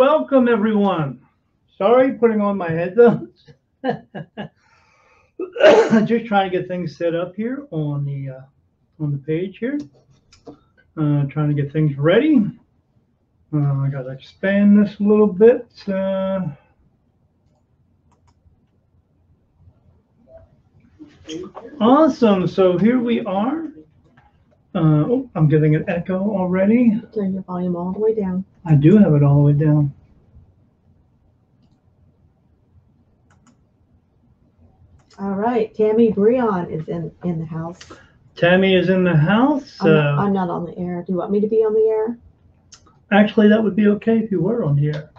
welcome everyone. Sorry, putting on my headphones. Just trying to get things set up here on the page here. Trying to get things ready. I gotta expand this a little bit. Awesome. So here we are. Oh, I'm getting an echo already. Turn your volume all the way down. I do have it all the way down. All right, Tammy Breon is in the house. Tammy is in the house. I'm not on the air. Do you want me to be on the air? Actually, that would be okay if you were on the air.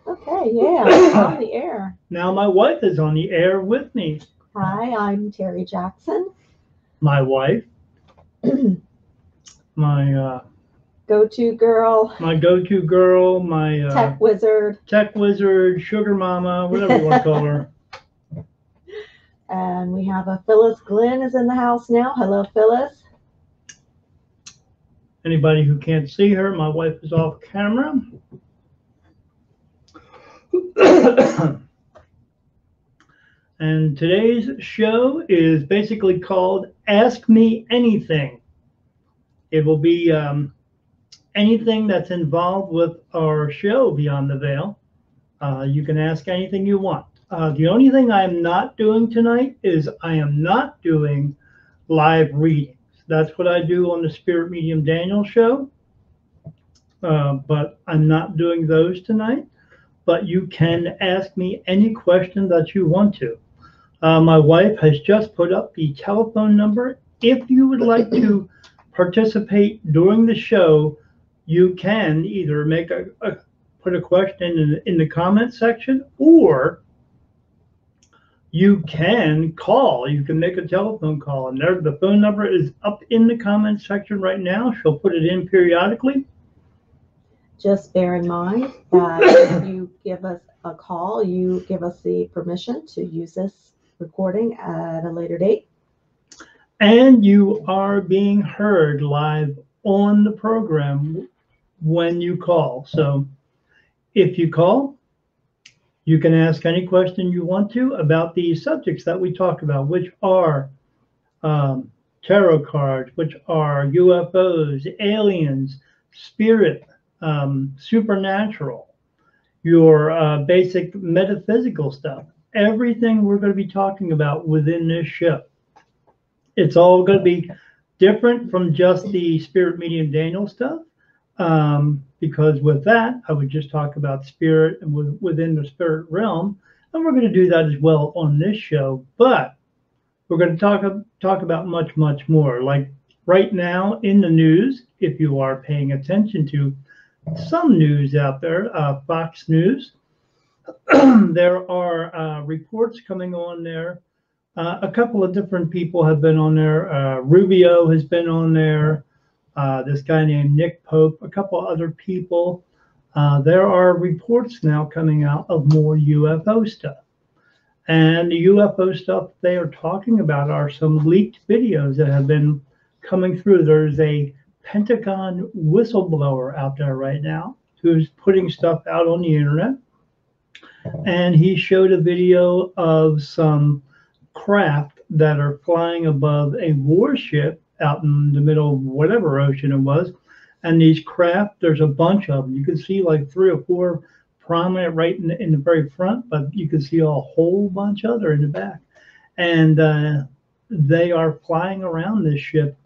Okay, yeah, I'm on the air. Now my wife is on the air with me. Hi, I'm Terry Jackson. My wife. My go-to girl. My go-to girl. My tech wizard. Tech wizard, sugar mama, whatever you want to call her. And we have a Phyllis Glenn is in the house now. Hello, Phyllis. Anybody who can't see her, my wife is off camera. And today's show is basically called Ask Me Anything. It will be anything that's involved with our show Beyond the Veil. You can ask anything you want. The only thing I am not doing tonight is I am not doing live readings. That's what I do on the Spirit Medium Daniel show. But I'm not doing those tonight. But you can ask me any question that you want to. My wife has just put up the telephone number. If you would like to participate during the show, you can either put a question in the comment section, or you can call. You can make a telephone call, and there the phone number is up in the comment section right now. She'll put it in periodically. Just bear in mind that if you give us a call, you give us the permission to use this recording at a later date. And you are being heard live on the program when you call. So if you call, you can ask any question you want to about the subjects that we talk about, which are tarot cards, which are UFOs, aliens, spirit, supernatural, your basic metaphysical stuff. Everything we're going to be talking about within this show. It's all going to be different from just the Spirit Medium Daniel stuff. Because with that, I would just talk about spirit and within the spirit realm, and we're going to do that as well on this show. But we're going to talk about much, much more. Like right now in the news, if you are paying attention to some news out there, Fox News, there are reports coming on there. A couple of different people have been on there. Rubio has been on there. This guy named Nick Pope, a couple other people. There are reports now coming out of more UFO stuff. And the UFO stuff they are talking about are some leaked videos that have been coming through. There's a Pentagon whistleblower out there right now who's putting stuff out on the internet. And he showed a video of some craft that are flying above a warship out in the middle of whatever ocean it was. And these craft, there's a bunch of them. You can see like 3 or 4 prominent right in the very front, but you can see a whole bunch other in the back. And they are flying around this ship.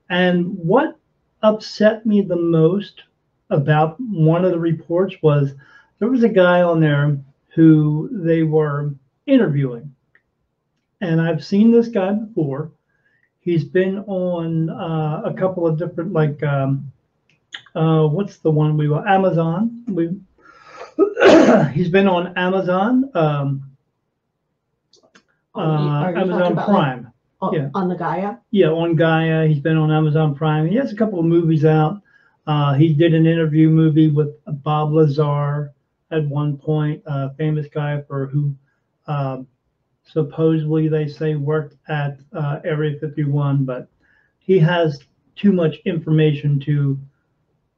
And what upset me the most about one of the reports was there was a guy on there who they were interviewing. And I've seen this guy before. He's been on a couple of different, like, what's the one we were, Amazon. He's been on Amazon, Amazon Prime. Yeah. On the Gaia? Yeah, on Gaia. He's been on Amazon Prime. He has a couple of movies out. He did an interview movie with Bob Lazar at one point, a famous guy who supposedly they say worked at Area 51, but he has too much information to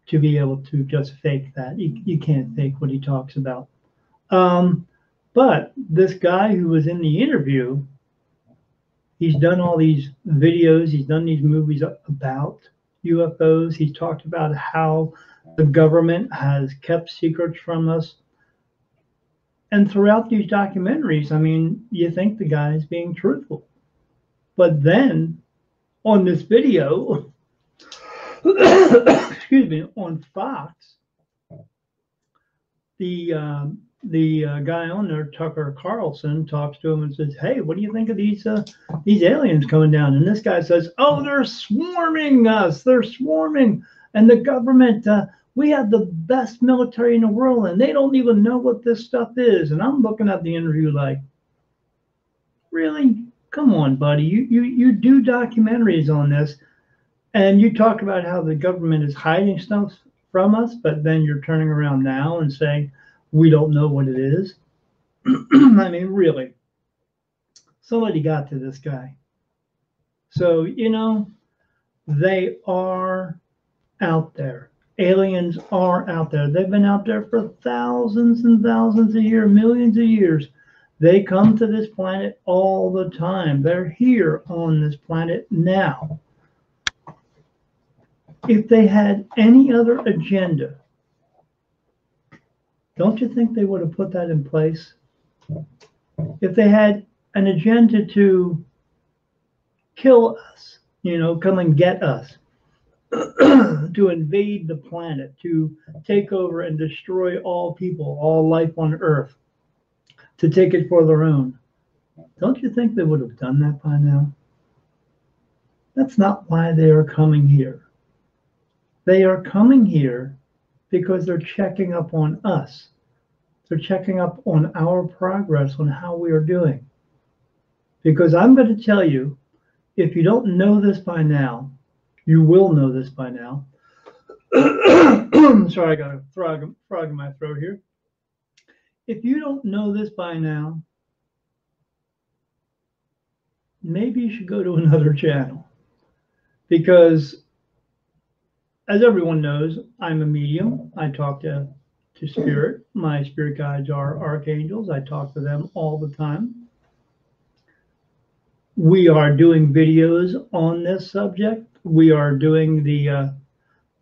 to be able to just fake that. You can't fake what he talks about. But this guy who was in the interview, he's done all these videos, he's done these movies about UFOs. He's talked about how the government has kept secrets from us. And throughout these documentaries, I mean, you think the guy's being truthful. But then on this video, excuse me, on Fox, the guy on there, Tucker Carlson, talks to him and says, "Hey, what do you think of these aliens coming down?" And this guy says, "Oh, they're swarming us. They're swarming, and the government. We have the best military in the world, and they don't even know what this stuff is." And I'm looking at the interview like, really? Come on, buddy. You do documentaries on this, and you talk about how the government is hiding stuff from us, but then you're turning around now and saying we don't know what it is. I mean, really, somebody got to this guy. So, you know, they are out there. Aliens are out there. They've been out there for thousands and thousands of years, millions of years. They come to this planet all the time. They're here on this planet now. If they had any other agenda, don't you think they would have put that in place? If they had an agenda to kill us, you know, come and get us, to invade the planet, to take over and destroy all people, all life on Earth, to take it for their own, don't you think they would have done that by now? That's not why they are coming here. They are coming here because they're checking up on us. They're checking up on our progress, on how we are doing. Because I'm going to tell you, if you don't know this by now, you will know this by now. Sorry, I got a frog in my throat here. If you don't know this by now, maybe you should go to another channel. Because as everyone knows, I'm a medium. I talk to spirit. My spirit guides are archangels. I talk to them all the time. We are doing videos on this subject. We are doing the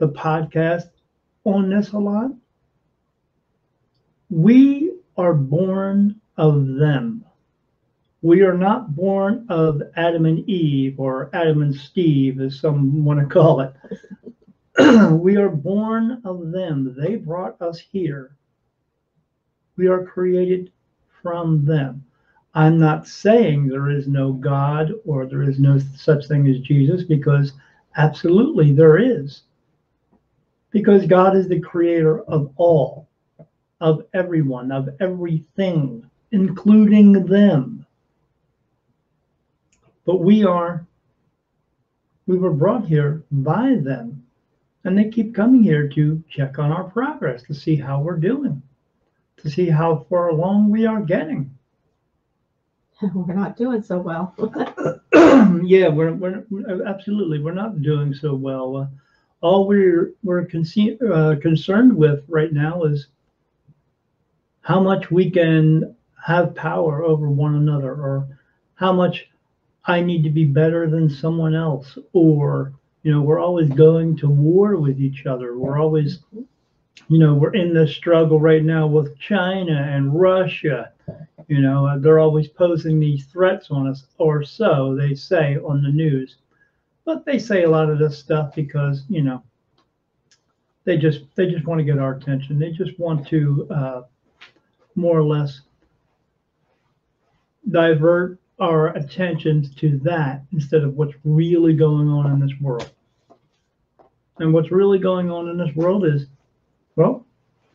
podcast on this a lot. We are born of them. We are not born of Adam and Eve, or Adam and Steve, as some want to call it. We are born of them. They brought us here. We are created from them. I'm not saying there is no God or there is no such thing as Jesus, because absolutely there is. Because God is the creator of all, of everyone, of everything, including them. But we were brought here by them. And they keep coming here to check on our progress, to see how we're doing, to see how far along we are getting. We're not doing so well. Yeah, we're absolutely, we're not doing so well. All we're concerned with right now is how much we can have power over one another, or how much I need to be better than someone else, or you know, we're always going to war with each other. We're always, you know, we're in this struggle right now with China and Russia. You know, they're always posing these threats on us, or so they say on the news. But they say a lot of this stuff because, you know, they just want to get our attention. They just want to more or less divert our attentions to that instead of what's really going on in this world. And what's really going on in this world is, well,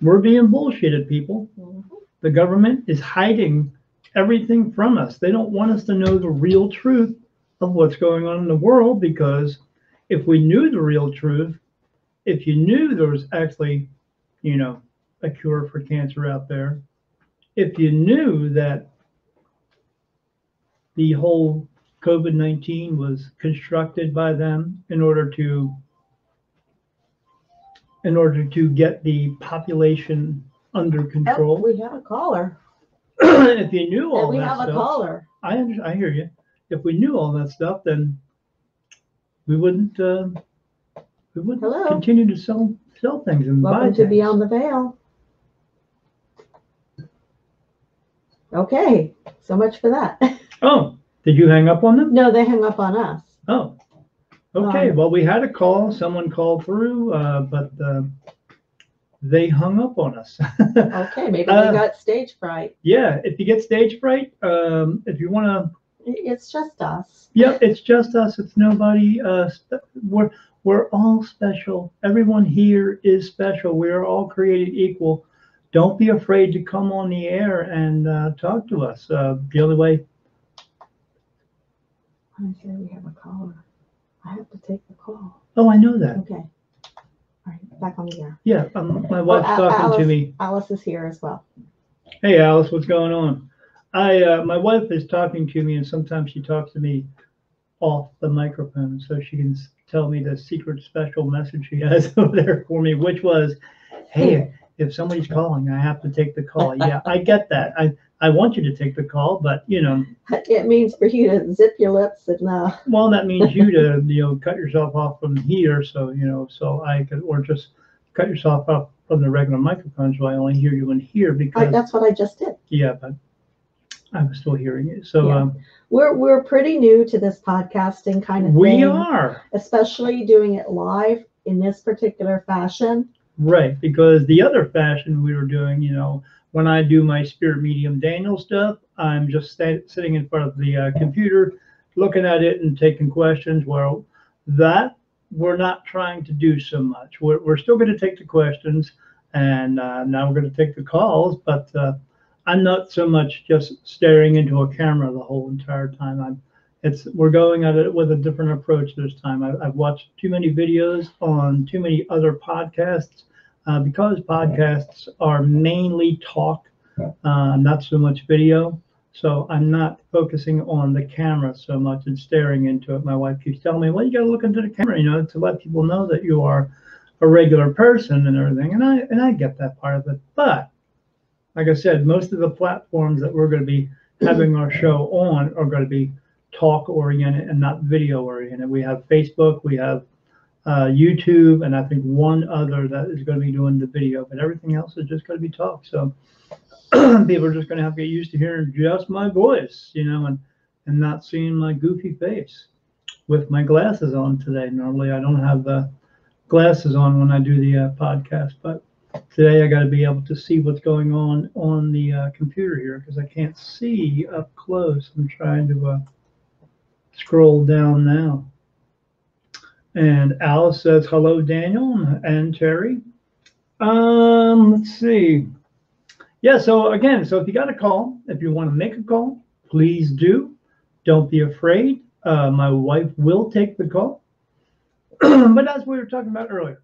we're being bullshitted, people. Mm-hmm. The government is hiding everything from us. They don't want us to know the real truth of what's going on in the world, because if we knew the real truth, if you knew there was actually, you know, a cure for cancer out there, if you knew that the whole COVID-19 was constructed by them in order to in order to get the population under Oh, control. we have a caller. If you knew all And we that have a stuff, caller. I hear you. If we knew all that stuff, then we wouldn't Hello. continue to sell things and buy Welcome to things. Beyond the Veil. Okay, so much for that. Oh, did you hang up on them? No, they hung up on us. Oh, okay. Well, we had a call. Someone called through, but they hung up on us. Okay, maybe they got stage fright. Yeah, if you get stage fright, if you want to. It's just us. Yep, it's just us. It's nobody. We're all special. Everyone here is special. We are all created equal. Don't be afraid to come on the air and talk to us. The only way. I'm sure we have a caller. I have to take the call. Oh, I know that. Okay. All right, back on the air. Yeah, my wife's talking to me. Alice is here as well. Hey, Alice, what's going on? My wife is talking to me, and sometimes she talks to me off the microphone, so she can tell me the secret special message she has over there for me, which was, "Hey, if somebody's calling, I have to take the call." Yeah, I get that. I want you to take the call, but It means for you to zip your lips and well, that means you to cut yourself off from here, so so I could, or just cut yourself off from the regular microphone, so I only hear you in here because that's what I just did. Yeah, but I was still hearing you. So Yeah. We're pretty new to this podcasting kind of thing. We are, especially doing it live in this particular fashion. Right, because the other fashion we were doing, when I do my spirit medium Daniel stuff, I'm just sitting in front of the computer, looking at it and taking questions. Well, that we're not trying to do so much. We're still going to take the questions, and now we're going to take the calls, but I'm not so much just staring into a camera the whole entire time. We're going at it with a different approach this time. I've watched too many videos on too many other podcasts because podcasts are mainly talk, not so much video. So I'm not focusing on the camera so much and staring into it. My wife keeps telling me, "Well, you got to look into the camera, to let people know that you are a regular person and everything." And I get that part of it, but like I said, most of the platforms that we're going to be having our show on are going to be talk oriented and not video oriented. We have Facebook, we have YouTube, and I think one other that is going to be doing the video, but everything else is just going to be talk. So people are just going to have to get used to hearing just my voice, and not seeing my goofy face with my glasses on today. Normally I don't have the glasses on when I do the podcast, but today I got to be able to see what's going on the computer here because I can't see up close. I'm trying to scroll down now. And Alice says, "Hello, Daniel and Terry." Let's see. Yeah, so again, if you got a call, if you want to make a call, please do. Don't be afraid. My wife will take the call. But as we were talking about earlier,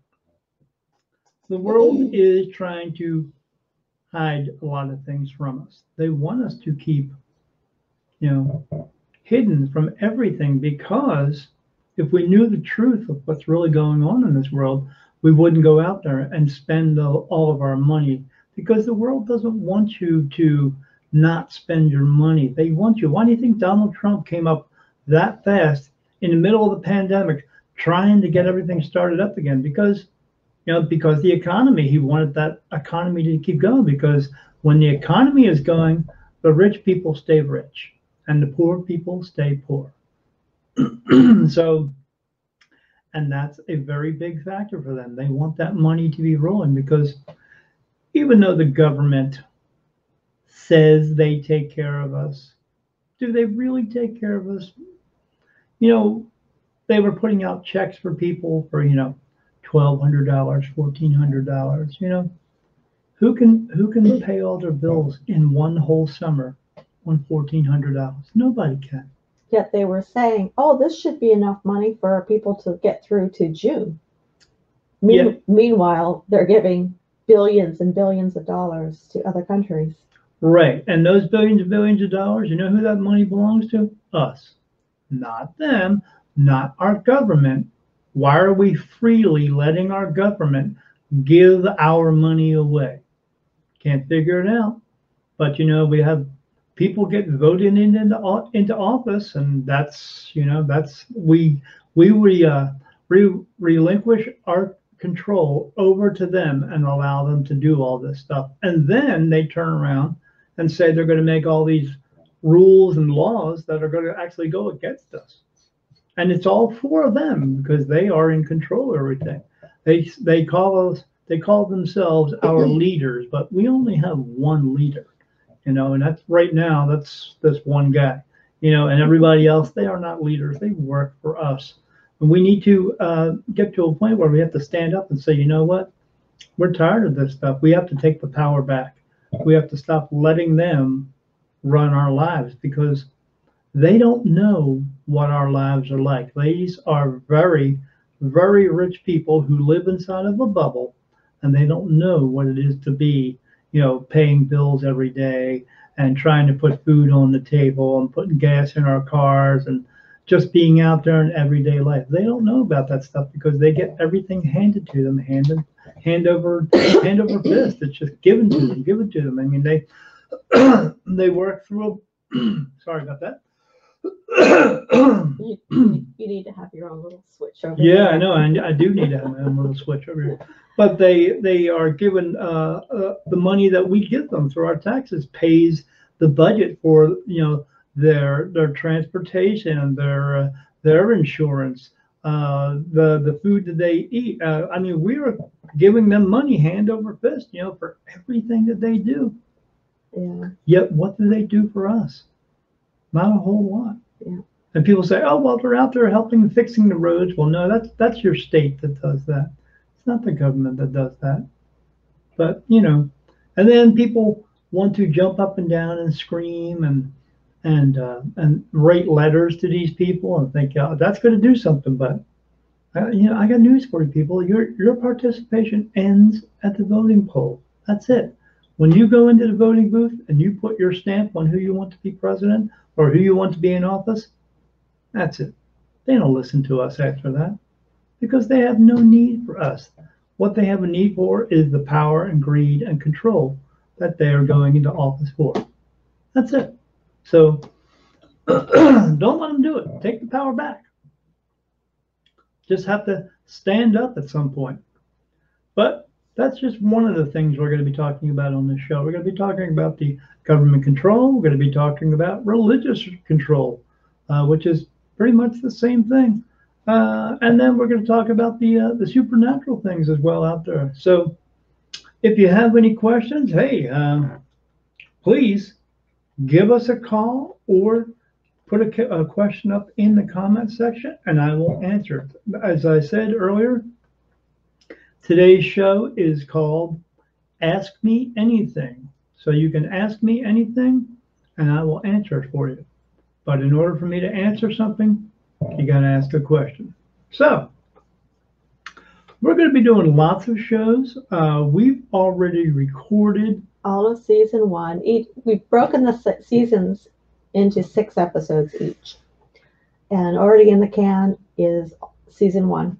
the world is trying to hide a lot of things from us. They want us to keep, hidden from everything, because if we knew the truth of what's really going on in this world, we wouldn't go out there and spend all of our money, because the world doesn't want you to not spend your money. They want you. Why do you think Donald Trump came up that fast in the middle of the pandemic trying to get everything started up again? Because the economy, he wanted that economy to keep going, because when the economy is going, the rich people stay rich and the poor people stay poor. So, and that's a very big factor for them. They want that money to be rolling, because even though the government says they take care of us, do they really take care of us? They were putting out checks for people for, $1,200, $1,400. Who can pay all their bills in one whole summer on $1,400? Nobody can. Yet they were saying, "Oh, this should be enough money for people to get through to June." Meanwhile, they're giving billions and billions of dollars to other countries. Right, and those billions and billions of dollars, you know who that money belongs to? Us, not them, not our government. Why are we freely letting our government give our money away. Can't figure it out. But we have people get voted into office, and that's we relinquish our control over to them and allow them to do all this stuff, and then they turn around and say they're going to make all these rules and laws that are going to actually go against us, and it's all for them because they are in control of everything. They call themselves our leaders, but we only have one leader, and that's right now, that's this one guy, and everybody else, they are not leaders. They work for us. And we need to get to a point where we have to stand up and say, you know what? We're tired of this stuff. We have to take the power back. We have to stop letting them run our lives because they don't know what our lives are like. These are very, very rich people who live inside of a bubble, and they don't know what it is to be, paying bills every day and trying to put food on the table and putting gas in our cars and just being out there in everyday life. They don't know about that stuff because they get everything handed to them, hand over fist. It's just given to them. I mean, they work through. Sorry about that. You need to have your own little switch over Yeah, there. I know. I do need to have my own little switch over here. But they are given the money that we give them through our taxes pays the budget for their transportation, their insurance, the food that they eat. I mean, we are giving them money hand over fist, for everything that they do. Yeah. Yet what do they do for us? Not a whole lot. Yeah. And people say, oh, well, they're out there helping fixing the roads. Well, no, that's your state that does that. It's not the government that does that. But, and then people want to jump up and down and scream and write letters to these people and think, that's going to do something. But, I got news for you people. Your participation ends at the voting poll. That's it. When you go into the voting booth and you put your stamp on who you want to be president or who you want to be in office, that's it. They don't listen to us after that because they have no need for us. What they have a need for is the power and greed and control that they are going into office for. That's it. So don't let them do it. Take the power back. Just have to stand up at some point. But that's just one of the things we're going to be talking about on this show. We're going to be talking about the government control. We're going to be talking about religious control, which is pretty much the same thing. And then we're going to talk about the supernatural things as well out there. So if you have any questions, hey, please give us a call or put a question up in the comment section and I will answer it. As I said earlier, today's show is called Ask Me Anything. So you can ask me anything and I will answer it for you. But in order for me to answer something, you got to ask a question. So we're going to be doing lots of shows. We've already recorded all of season 1. We've broken the seasons into 6 episodes each. And already in the can is season 1.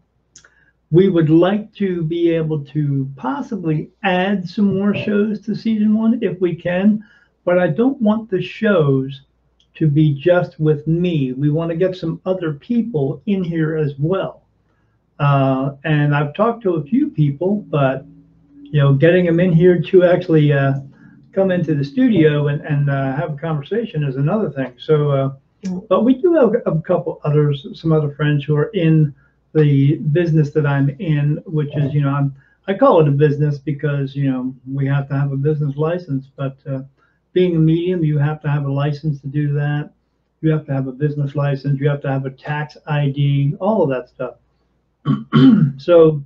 We would like to be able to possibly add some more shows to season 1 if we can, but I don't want the shows to be just with me. We want to get some other people in here as well. And I've talked to a few people, but getting them in here to actually come into the studio and have a conversation is another thing. So, but we do have a couple others, some other friends who are in the business that I'm in, which is, I call it a business because, we have to have a business license, but being a medium, you have to have a license to do that. You have to have a business license. You have to have a tax ID, all of that stuff. So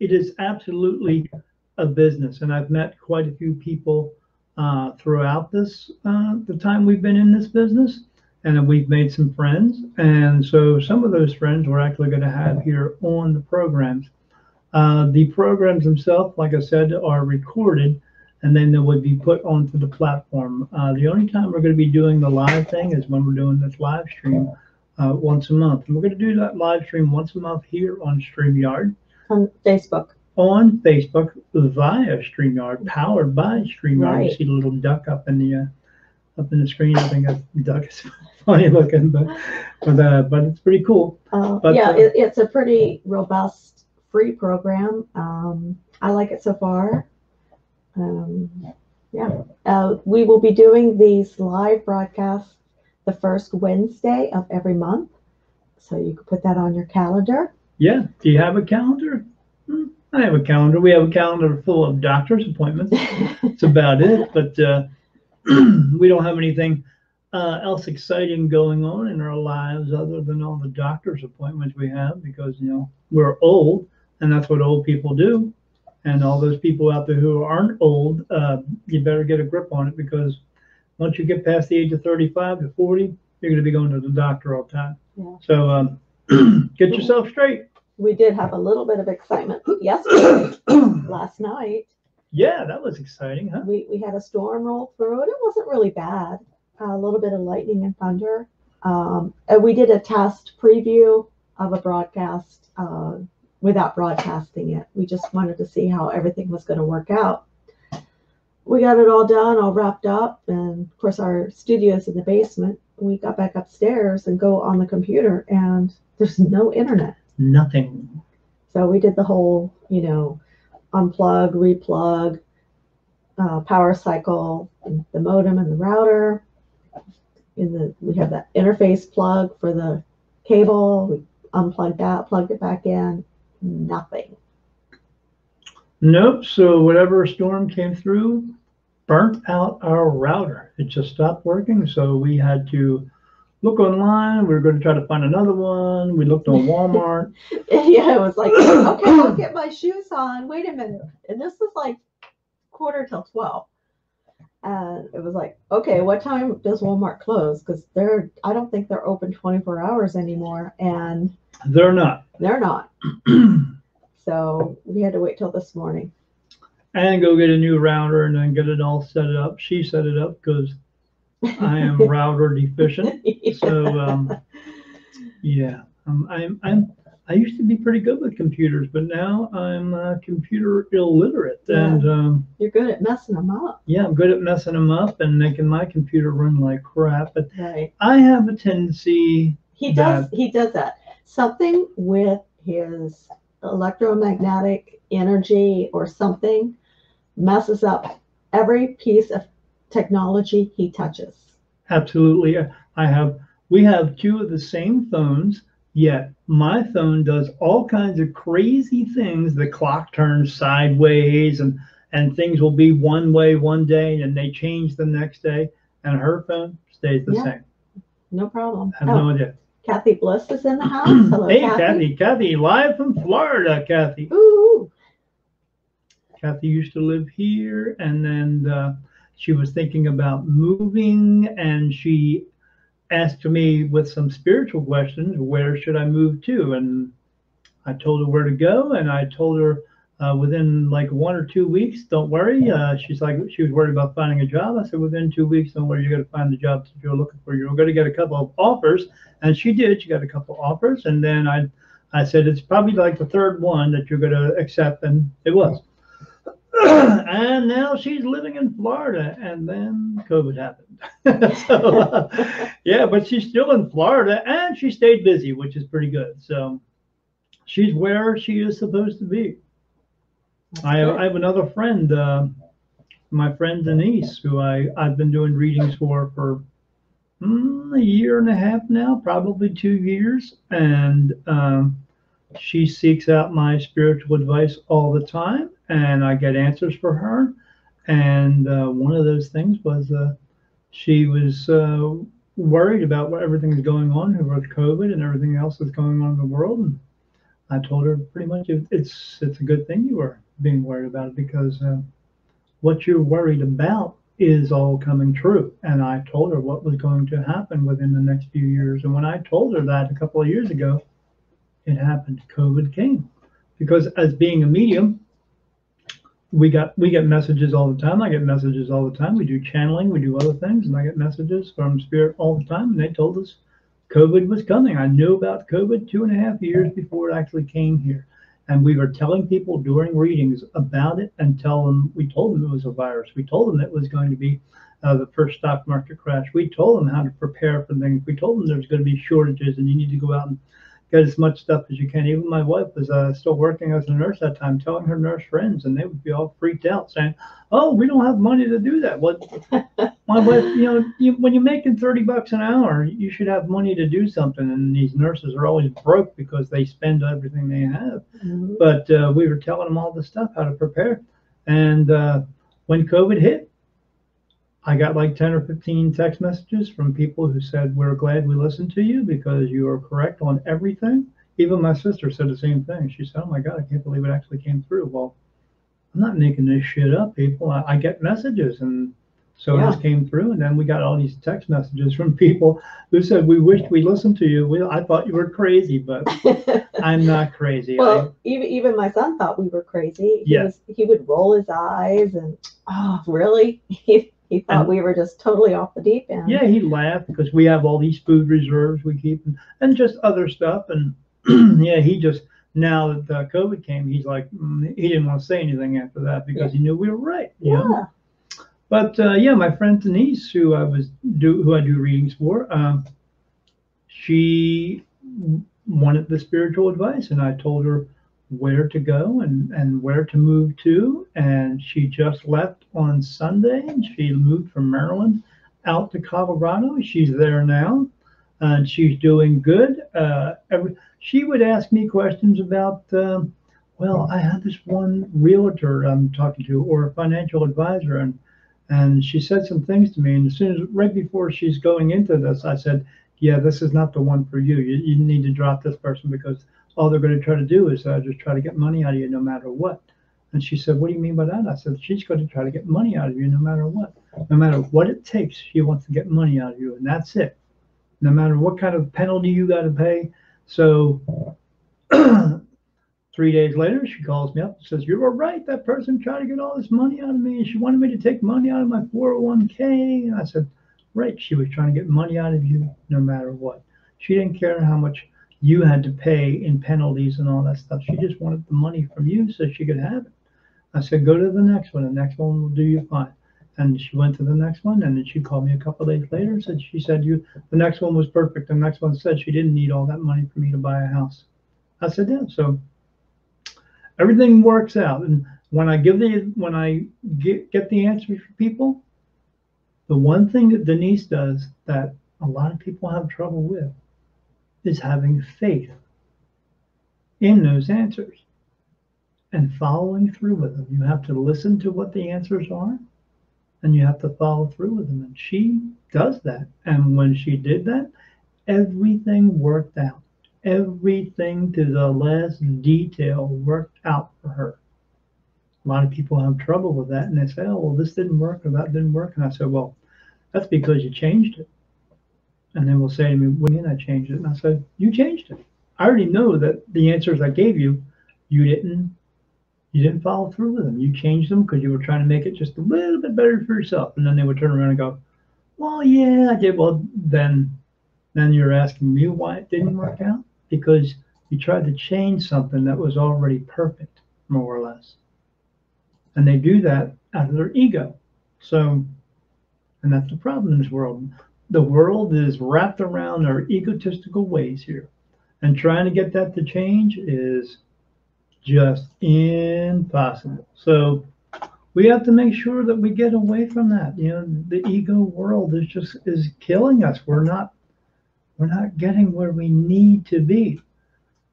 it is absolutely a business. And I've met quite a few people throughout the time we've been in this business. And we've made some friends. And so some of those friends we're actually going to have here on the programs. The programs themselves, like I said, are recorded and then they would be put onto the platform. The only time we're going to be doing the live thing is when we're doing this live stream once a month. And we're going to do that live stream once a month here on StreamYard. On Facebook. on Facebook via StreamYard, powered by StreamYard. Right. You see the little duck up in the screen. I think that duck is funny looking, but it's pretty cool. But, yeah, it's a pretty robust free program. I like it so far. Yeah, we will be doing these live broadcasts the first Wednesday of every month, so you can put that on your calendar. Yeah. Do you have a calendar? I have a calendar. We have a calendar full of doctor's appointments. That's about it. But we don't have anything else exciting going on in our lives other than all the doctor's appointments we have, because we're old, and that's what old people do. And all those people out there who aren't old, you better get a grip on it, because once you get past the age of 35 to 40, you're going to be going to the doctor all the time. Yeah. So get yourself straight. We did have a little bit of excitement yesterday, last night. Yeah, that was exciting, huh? We had a storm roll through, and it wasn't really bad. A little bit of lightning and thunder. And we did a test preview of a broadcast without broadcasting it. We just wanted to see how everything was going to work out. We got it all done, all wrapped up, and of course our studio's in the basement. We got back upstairs and go on the computer, and there's no internet. Nothing. So we did the whole, unplug, replug, power cycle, the modem and the router. We have that interface plug for the cable. We unplugged that, plugged it back in. Nothing. Nope. So whatever storm came through burnt out our router. It just stopped working. So we had to look online. We were going to try to find another one. We looked on Walmart. Yeah, it was like, okay, I'll get my shoes on. Wait a minute. And this was like 11:45. And it was like, okay, what time does Walmart close? Because I don't think they're open 24 hours anymore. And they're not. They're not. So we had to wait till this morning. And go get a new router and then get it all set up. She set it up because I am router deficient. So yeah, I used to be pretty good with computers, but now I'm computer illiterate. Yeah. And you're good at messing them up. Yeah, I'm good at messing them up and making my computer run like crap. But right. I have a tendency. He does that. Something with his electromagnetic energy or something messes up every piece of technology he touches. Absolutely. We have two of the same phones, yet my phone does all kinds of crazy things. The clock turns sideways and things will be one way one day and they change the next day, and her phone stays the same. No problem. I have no idea. Kathy Bliss is in the house. Hello, hey, Kathy. Kathy, live from Florida, Kathy. Ooh. Kathy used to live here, and then she was thinking about moving, and she asked me with some spiritual questions, where should I move to? And I told her where to go, and I told her within like 1 or 2 weeks, don't worry. She's like, she was worried about finding a job. I said, within 2 weeks, don't worry, you're going to find the job that you're looking for. You're going to get a couple of offers. And she did. She got a couple of offers. And then I said, it's probably like the third one that you're going to accept. And it was. And now she's living in Florida. And then COVID happened. So, yeah, but she's still in Florida and she stayed busy, which is pretty good. So she's where she is supposed to be. I have another friend, my friend Denise, who I've been doing readings for a year and a half now, probably 2 years. And she seeks out my spiritual advice all the time, and I get answers for her. And one of those things was she was worried about what everything's going on with COVID and everything else that's going on in the world. And I told her pretty much it's a good thing you were being worried about it, because what you're worried about is all coming true. And I told her what was going to happen within the next few years. And when I told her that a couple of years ago, it happened. COVID came. Because as being a medium, we get messages all the time. I get messages all the time. We do channeling, we do other things, and I get messages from Spirit all the time. And they told us COVID was coming. I knew about COVID 2.5 years before it actually came here. And we were telling people during readings about it and we told them it was a virus. We told them it was going to be the first stock market crash. We told them how to prepare for things. We told them there's going to be shortages and you need to go out and get as much stuff as you can. Even my wife was still working as a nurse at that time, telling her nurse friends, and they would be all freaked out saying, "Oh, we don't have money to do that." What? My wife, when you're making $30 an hour, you should have money to do something. And these nurses are always broke because they spend everything they have. Mhm. But we were telling them all this stuff, how to prepare. And when COVID hit, I got like 10 or 15 text messages from people who said, "We're glad we listened to you because you are correct on everything." Even my sister said the same thing. She said, "Oh my God, I can't believe it actually came through." Well, I'm not making this shit up, people. I get messages, and so Yeah. this came through. And then we got all these text messages from people who said, "We wished we listened to you. I thought you were crazy, but I'm not crazy." Well, even my son thought we were crazy. Yeah. He would roll his eyes and, "Oh, really?" He thought And- we were just totally off the deep end. Yeah, he laughed because we have all these food reserves we keep and just other stuff. And yeah, he just, now that COVID came, he's like, he didn't want to say anything after that because he knew we were right. Yeah. But yeah, my friend Denise, who I do readings for, she wanted the spiritual advice, and I told her where to go and where to move to. And she just left on Sunday, and she moved from Maryland out to Colorado. She's there now, and she's doing good. She would ask me questions about, well, I had this one realtor I'm talking to, or a financial advisor, and she said some things to me. And as soon as, right before she's going into this, I said, "Yeah, this is not the one for you. You need to drop this person because all they're going to try to do is just try to get money out of you no matter what." And she said, "What do you mean by that?" I said, "She's going to try to get money out of you no matter what. No matter what it takes, she wants to get money out of you, and that's it. No matter what kind of penalty you got to pay." So 3 days later, she calls me up and says, "You were right. That person tried to get all this money out of me. And she wanted me to take money out of my 401k." And I said, "Right. She was trying to get money out of you no matter what. She didn't care how much you had to pay in penalties and all that stuff. She just wanted the money from you so she could have it." I said, "Go to the next one. The next one will do you fine." And she went to the next one, and then she called me a couple of days later and said, the next one was perfect. The next one said she didn't need all that money for me to buy a house. I said, "Yeah." So everything works out. And when I get the answers for people, the one thing that Denise does that a lot of people have trouble with is having faith in those answers and following through with them. You have to listen to what the answers are, and you have to follow through with them. And she does that. And when she did that, everything worked out. Everything to the last detail worked out for her. A lot of people have trouble with that, and they say, "Oh, well, this didn't work or that didn't work." And I said, "Well, that's because you changed it." And then we'll say to me, "What do you mean I changed it?" And I said, "You changed it. I already know that the answers I gave you, you didn't follow through with them. You changed them because you were trying to make it just a little bit better for yourself." And then they would turn around and go, "Well, yeah, I did." Well, then you're asking me why it didn't work out? Because you tried to change something that was already perfect, more or less. And they do that out of their ego. So, and that's the problem in this world. The world is wrapped around our egotistical ways here. And trying to get that to change is just impossible. So we have to make sure that we get away from that. The ego world is killing us. We're not getting where we need to be.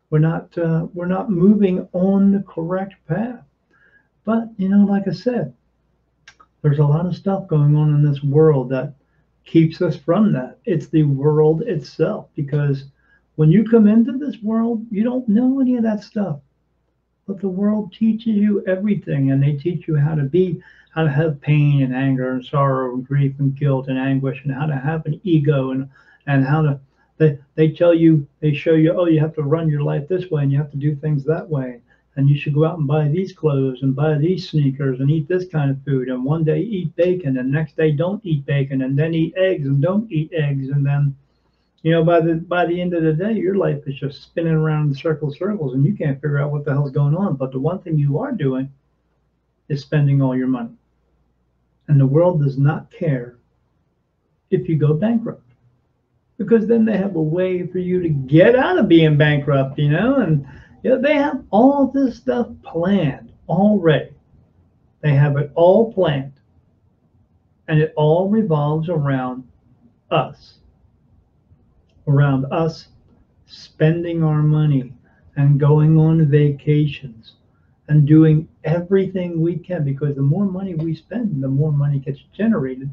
We're not moving on the correct path. But like I said, there's a lot of stuff going on in this world that keeps us from that. It's the world itself, because when you come into this world, you don't know any of that stuff. But the world teaches you everything, and they teach you how to have pain and anger and sorrow and grief and guilt and anguish, and how to have an ego, and how to they show you, oh, you have to run your life this way and you have to do things that way, and you should go out and buy these clothes and buy these sneakers and eat this kind of food, and one day eat bacon and next day don't eat bacon, and then eat eggs and don't eat eggs, and then You know, by the end of the day, your life is just spinning around in circles, and you can't figure out what the hell's going on. But the one thing you are doing is spending all your money. And the world does not care if you go bankrupt, because then they have a way for you to get out of being bankrupt, you know, and you know, they have all this stuff planned already. They have it all planned, and it all revolves us, around us spending our money and going on vacations and doing everything we can, because the more money we spend, the more money gets generated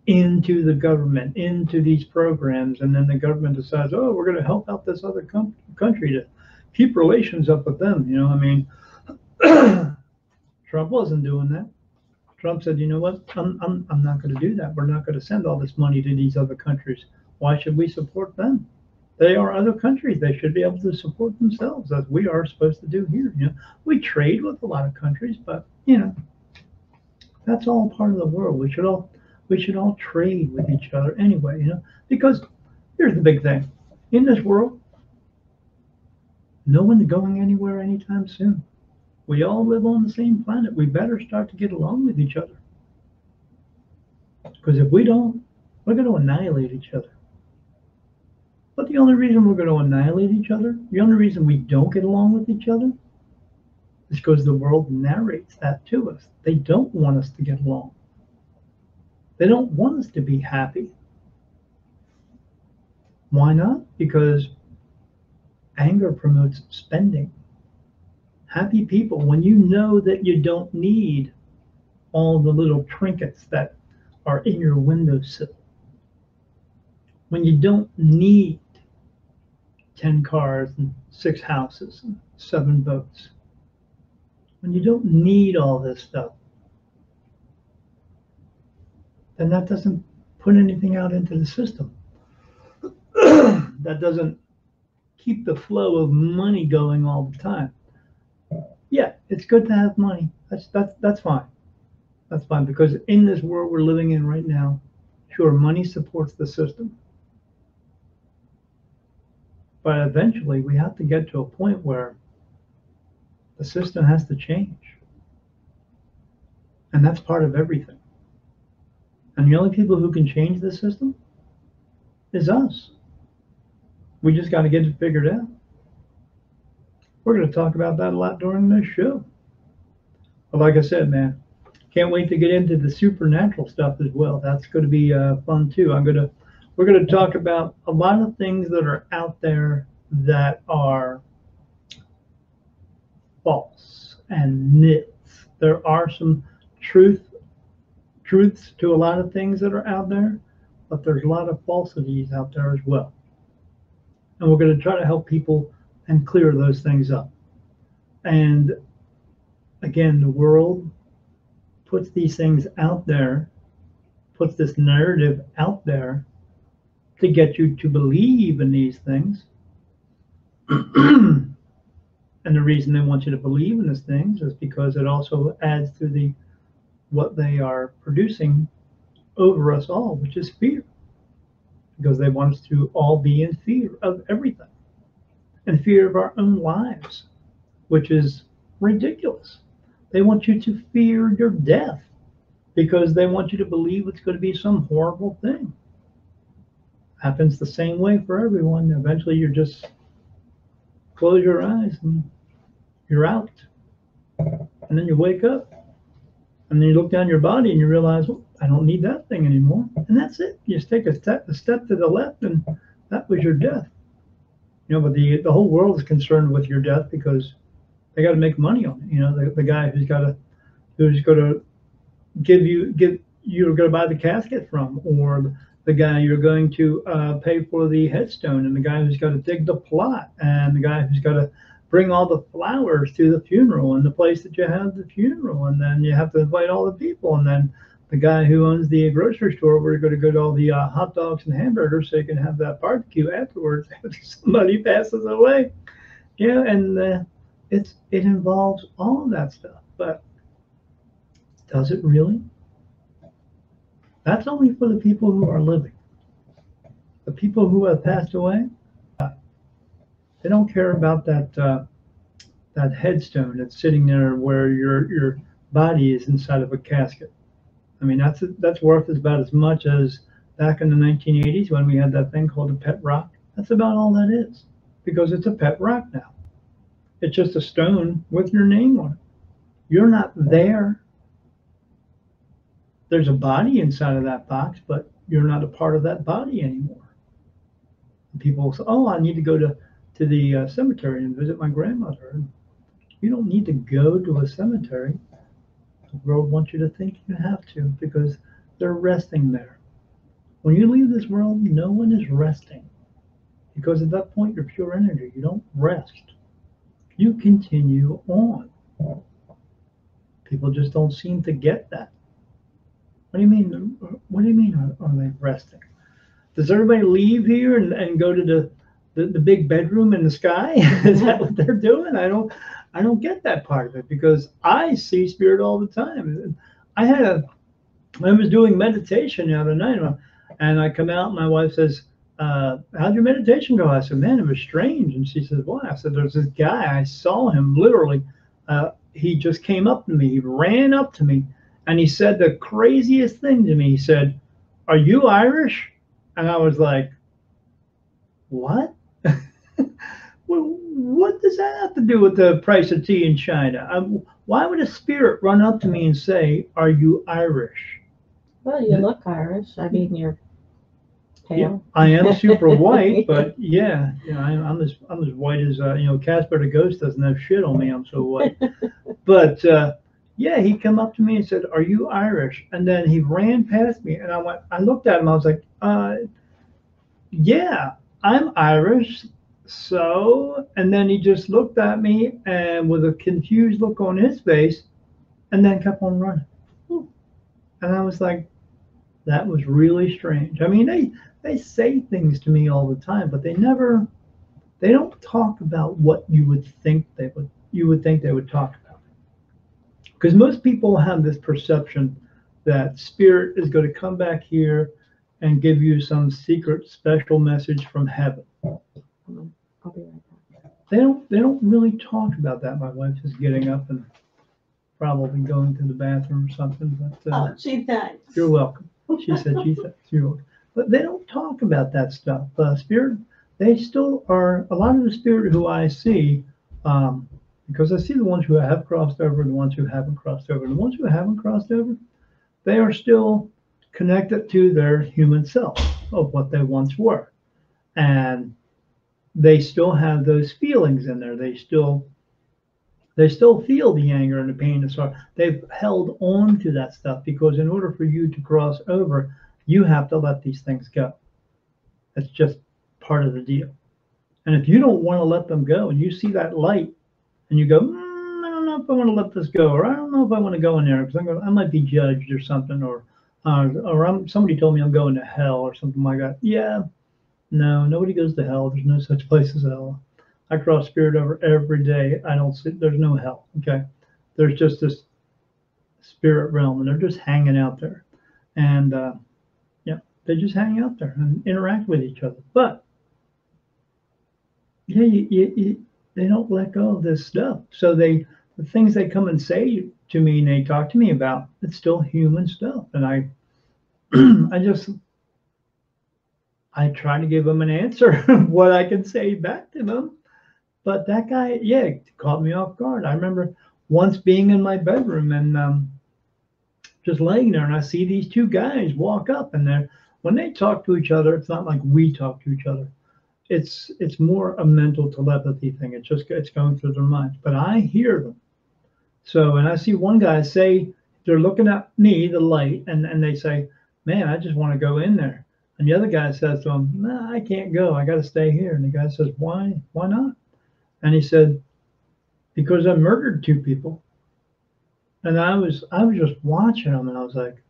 into the government, into these programs, and then the government decides, oh, we're going to help out this other country to keep relations up with them. You know, I mean, Trump wasn't doing that. Trump said, you know what, I'm not going to do that. We're not going to send all this money to these other countries. Why should we support them? They are other countries. They should be able to support themselves, as we are supposed to do here. You know, we trade with a lot of countries, but you know, that's all part of the world. We should all trade with each other anyway. You know, because here's the big thing: in this world, no one's going anywhere anytime soon. We all live on the same planet. We better start to get along with each other, because if we don't, we're going to annihilate each other. But the only reason we're going to annihilate each other, the only reason we don't get along with each other, is because the world narrates that to us. They don't want us to get along. They don't want us to be happy. Why not? Because anger promotes spending. Happy people, when you know that you don't need all the little trinkets that are in your windowsill, when you don't need 10 cars and 6 houses and 7 boats, when you don't need all this stuff, then that doesn't put anything out into the system. That doesn't keep the flow of money going all the time. Yeah, it's good to have money. That's fine. That's fine, because in this world we're living in right now, sure, money supports the system. But eventually we have to get to a point where the system has to change. And that's part of everything. And the only people who can change the system is us. We just got to get it figured out. We're going to talk about that a lot during this show. But like I said, man, can't wait to get into the supernatural stuff as well. That's going to be fun too. We're going to talk about a lot of things that are out there that are false and myths. There are some truths to a lot of things that are out there, but there's a lot of falsities out there as well. And we're going to try to help people and clear those things up. And again, the world puts these things out there, puts this narrative out there to get you to believe in these things. And the reason they want you to believe in these things is because it also adds to what they are producing over us all, which is fear. Because they want us to all be in fear of everything, and fear of our own lives, which is ridiculous. They want you to fear your death because they want you to believe it's going to be some horrible thing. Happens the same way for everyone. Eventually you just close your eyes and you're out. And then you wake up and then you look down your body and you realize, well, I don't need that thing anymore. And that's it. You just take a step to the left and that was your death. You know, but the whole world is concerned with your death because they got to make money on it. You know, the guy who's going to you're going to buy the casket from, or the guy you're going to pay for the headstone, and the guy who's got to dig the plot, and the guy who's got to bring all the flowers to the funeral and the place that you have the funeral, and then you have to invite all the people, and then the guy who owns the grocery store where you're going to get all the hot dogs and hamburgers so you can have that barbecue afterwards after somebody passes away. Yeah, and it involves all of that stuff, but does it really? That's only for the people who are living. The people who have passed away, they don't care about that headstone that's sitting there where your body is inside of a casket. I mean, that's worth about as much as back in the 1980s when we had that thing called a pet rock. That's about all that is, because it's a pet rock now. It's just a stone with your name on it. You're not there. There's a body inside of that box, but you're not a part of that body anymore. And people say, "Oh, I need to go to the cemetery and visit my grandmother." And you don't need to go to a cemetery. The world wants you to think you have to because they're resting there. When you leave this world, no one is resting, because at that point you're pure energy. You don't rest. You continue on. People just don't seem to get that. What do you mean? What do you mean? Are they resting? Does everybody leave here and go to the big bedroom in the sky? Is that what they're doing? I don't get that part of it, because I see spirit all the time. I was doing meditation the other night, and I come out and my wife says, "How'd your meditation go?" I said, "Man, it was strange." And she says, "Why?" I said, "There's this guy, I saw him literally. He just came up to me. He ran up to me, and he said the craziest thing to me. He said, 'Are you Irish?' And I was like, 'What?' Well, what does that have to do with the price of tea in China? Why would a spirit run up to me and say, 'Are you Irish?'" Well, you look Irish. I mean, you're pale. Yeah, I am super white, but yeah, I'm as white as Casper the Ghost doesn't have shit on me. I'm so white. But yeah, he come up to me and said, "Are you Irish?" And then he ran past me, and I looked at him. I was like, "Yeah, I'm Irish." So, and then he just looked at me and with a confused look on his face, and then kept on running. And I was like, that was really strange. I mean, they say things to me all the time, but they don't talk about what you would think they would talk about. Because most people have this perception that spirit is going to come back here and give you some secret special message from heaven. I'll be right back. They don't really talk about that. My wife is getting up and probably going to the bathroom or something. But Gee, thanks. you're welcome. She said, "Gee, thanks. You're welcome." But they don't talk about that stuff. Spirit, they still are. A lot of the spirit who I see, because I see the ones who have crossed over and the ones who haven't crossed over. The ones who haven't crossed over, they are still connected to their human self of what they once were, and they still have those feelings in there. They still feel the anger and the pain and sorrow. They've held on to that stuff because in order for you to cross over, you have to let these things go. That's just part of the deal. And if you don't want to let them go and you see that light and you go, I don't know if I want to let this go, or I don't know if I want to go in there because I might be judged or something, or somebody told me I'm going to hell or something like that. Yeah, no, nobody goes to hell. There's no such place as hell. I cross spirit over every day. I don't see, there's no hell. Okay. There's just this spirit realm and they're just hanging out there. And yeah, they just hang out there and interact with each other. But yeah, they don't let go of this stuff. So the things they come and say to me and they talk to me about, it's still human stuff. And I try to give them an answer of what I can say back to them. But that guy, yeah, caught me off guard. I remember once being in my bedroom and just laying there, and I see these two guys walk up, and when they talk to each other, it's not like we talk to each other. It's more a mental telepathy thing. It's going through their minds, but I hear them. So, and I see one guy say, they're looking at me, the light, and they say, "Man, I just want to go in there." And the other guy says to him, "No, I can't go. I got to stay here." And the guy says, "Why? Why not?" And he said, "Because I murdered two people." And I was just watching him, and I was like,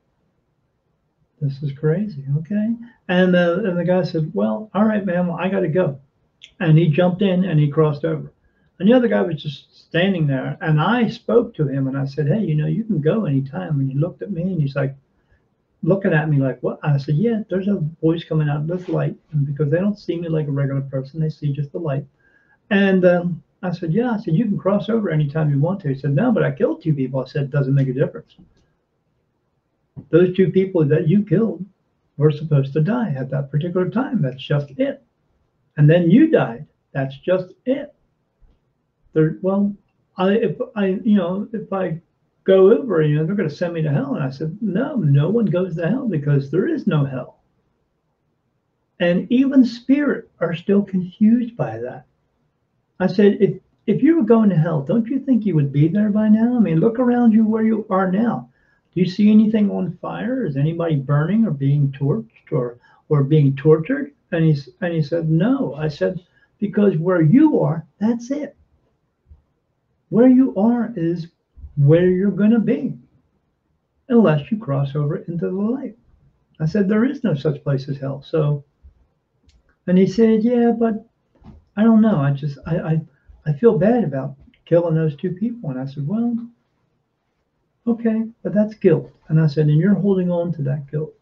"This is crazy." Okay. And the guy said, "Well, all right, man. Well, I got to go." And he jumped in and he crossed over. And the other guy was just standing there. And I spoke to him and I said, "Hey, you can go anytime." And he looked at me and he's like, looking at me like, what? I said, yeah, there's a voice coming out of this light. And because they don't see me like a regular person, they see just the light. And I said, yeah. I said, you can cross over anytime you want to. He said, no, but I killed 2 people. I said, it doesn't make a difference. Those 2 people that you killed were supposed to die at that particular time. That's just it. And then you died. That's just it. Well, if I go over, they're going to send me to hell. And I said, no, no one goes to hell because there is no hell. And even spirit are still confused by that. I said, if you were going to hell, don't you think you would be there by now? I mean, look around you where you are now. Do you see anything on fire? Is anybody burning or being torched or being tortured? And he said, no. I said, because where you are, that's it. Where you are is where you're going to be, unless you cross over into the light. I said, there is no such place as hell. So, and he said, yeah, but I don't know. I feel bad about killing those 2 people. And I said, well, okay, but that's guilt. And I said, and you're holding on to that guilt.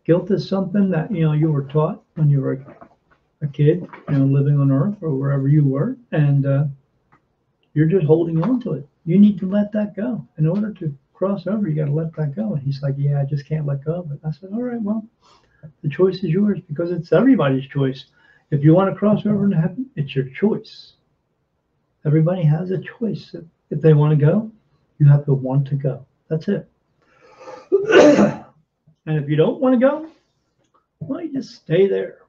Guilt is something that, you were taught when you were a kid, living on earth or wherever you were. And you're just holding on to it. You need to let that go. In order to cross over, you got to let that go. And he's like, yeah, I just can't let go of it. I said, all right, well, the choice is yours because it's everybody's choice. If you want to cross over into heaven, it's your choice. Everybody has a choice. If they want to go, you have to want to go. That's it. And if you don't want to go, well, you just stay there.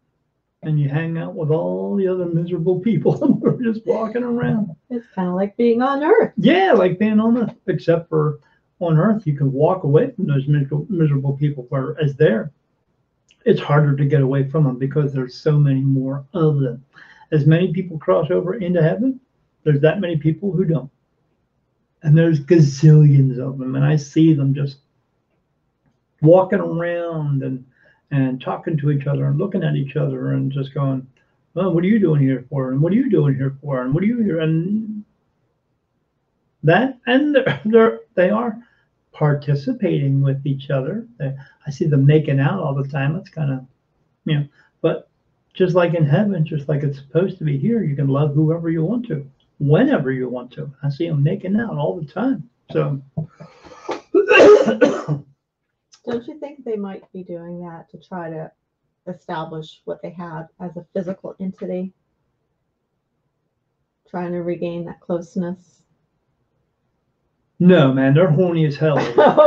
And you hang out with all the other miserable people who are just walking around. It's kind of like being on Earth. Yeah, like being on Earth. Except for on Earth, you can walk away from those miserable people. Whereas there, it's harder to get away from them because there's so many more of them. As many people cross over into heaven, there's that many people who don't. And there's gazillions of them. And I see them just walking around and talking to each other and looking at each other and just going, well, what are you doing here for? And what are you doing here for? And what are you here? And that, and they are participating with each other. I see them making out all the time. It's kind of, but just like in heaven, just like it's supposed to be here, you can love whoever you want to, whenever you want to. I see them making out all the time. So. Don't you think they might be doing that to try to establish what they have as a physical entity? Trying to regain that closeness? No, man, they're horny as hell.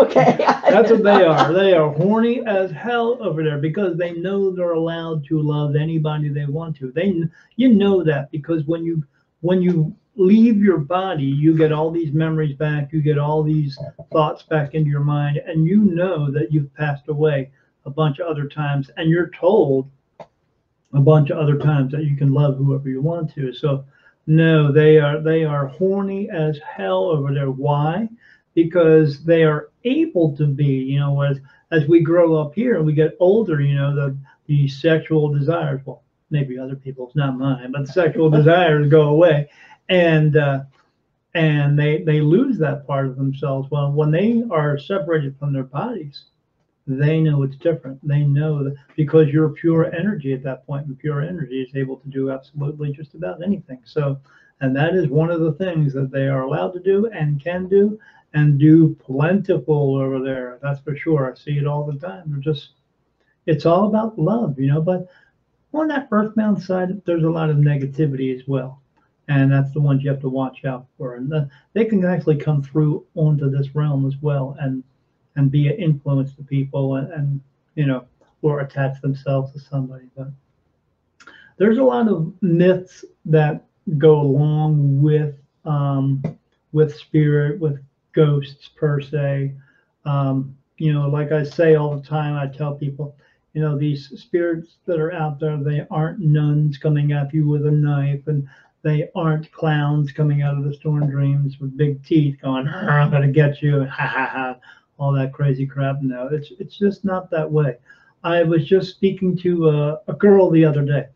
Okay. That's what they are. They are horny as hell over there because they know they're allowed to love anybody they want to. You know that because when you leave your body, you get all these memories back, you get all these thoughts back into your mind, and you know that you've passed away a bunch of other times, and you're told a bunch of other times that you can love whoever you want to. So no, they are horny as hell over there. Why? Because they are able to be, as we grow up here and we get older, the sexual desires, well, maybe other people's, not mine, but the sexual desires go away. And they lose that part of themselves. Well, when they are separated from their bodies, they know it's different. They know that because you're pure energy at that point, and pure energy is able to do absolutely just about anything. So, and that is one of the things that they are allowed to do and can do and do plentiful over there. That's for sure. I see it all the time. It's all about love, but on that earthbound side, there's a lot of negativity as well. And that's the ones you have to watch out for. And they can actually come through onto this realm as well and be an influence to people and or attach themselves to somebody. But there's a lot of myths that go along with spirit, with ghosts per se. Like I say all the time, I tell people, these spirits that are out there, they aren't nuns coming at you with a knife, and they aren't clowns coming out of the storm dreams with big teeth going, I'm going to get you, and ha ha ha, all that crazy crap. No, it's just not that way. I was just speaking to a girl the other day.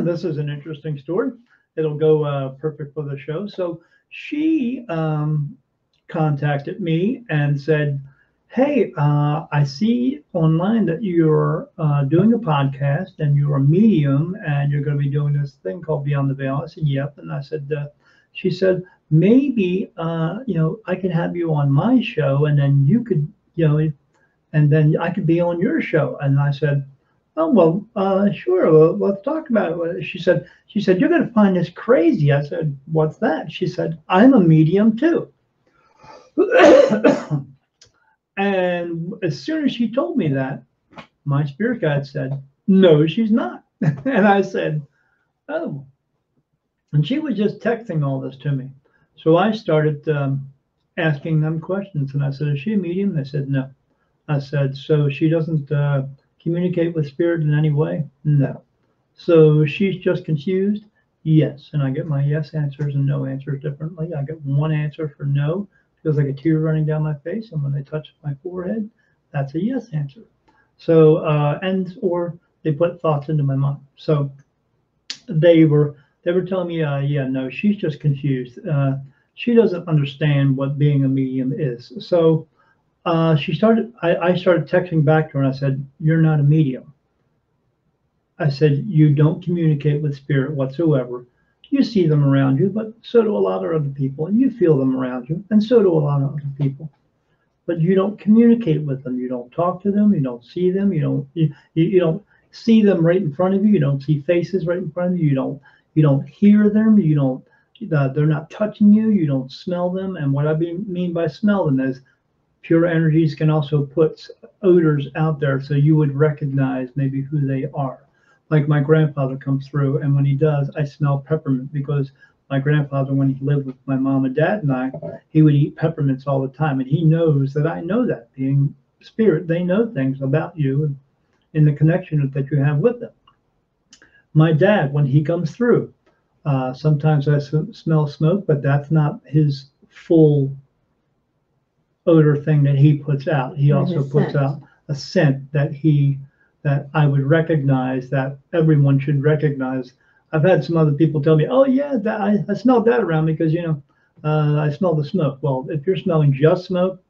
This is an interesting story. It'll go perfect for the show. So she contacted me and said, hey, I see online that you're doing a podcast and you're a medium and you're going to be doing this thing called Beyond the Veil. I said, yep. And I said, she said, maybe, I could have you on my show and then you could, and then I could be on your show. And I said, oh, well, sure. Well, let's talk about it. She said, you're going to find this crazy. I said, what's that? She said, I'm a medium too. And as soon as she told me that, my spirit guide said, no, she's not. And I said, oh. And she was just texting all this to me. So I started asking them questions. And I said, is she a medium? They said, no. I said, so she doesn't communicate with spirit in any way? No. So she's just confused? Yes. And I get my yes answers and no answers differently. I get one answer for no. Feels like a tear running down my face, and when they touch my forehead, that's a yes answer. So, or they put thoughts into my mind. So they were telling me, yeah, no, she's just confused. She doesn't understand what being a medium is. So I started texting back to her, and I said, you're not a medium. I said, you don't communicate with spirit whatsoever. You see them around you, but so do a lot of other people, and you feel them around you, and so do a lot of other people. But you don't communicate with them. You don't talk to them. You don't see them. You don't see them right in front of you. You don't see faces right in front of you. You don't hear them. They're not touching you. You don't smell them. And what I mean by smell them is pure energies can also put odors out there, so you would recognize maybe who they are. Like my grandfather comes through, and when he does, I smell peppermint, because my grandfather, when he lived with my mom and dad and I, he would eat peppermints all the time, and he knows that I know that. Being spirit, they know things about you and in the connection that you have with them. My dad, when he comes through, sometimes I smell smoke, but that's not his full odor thing that he puts out. He also puts out a scent that I would recognize, that everyone should recognize. I've had some other people tell me, oh yeah, I smelled that around me because, I smell the smoke. Well, if you're smelling just smoke,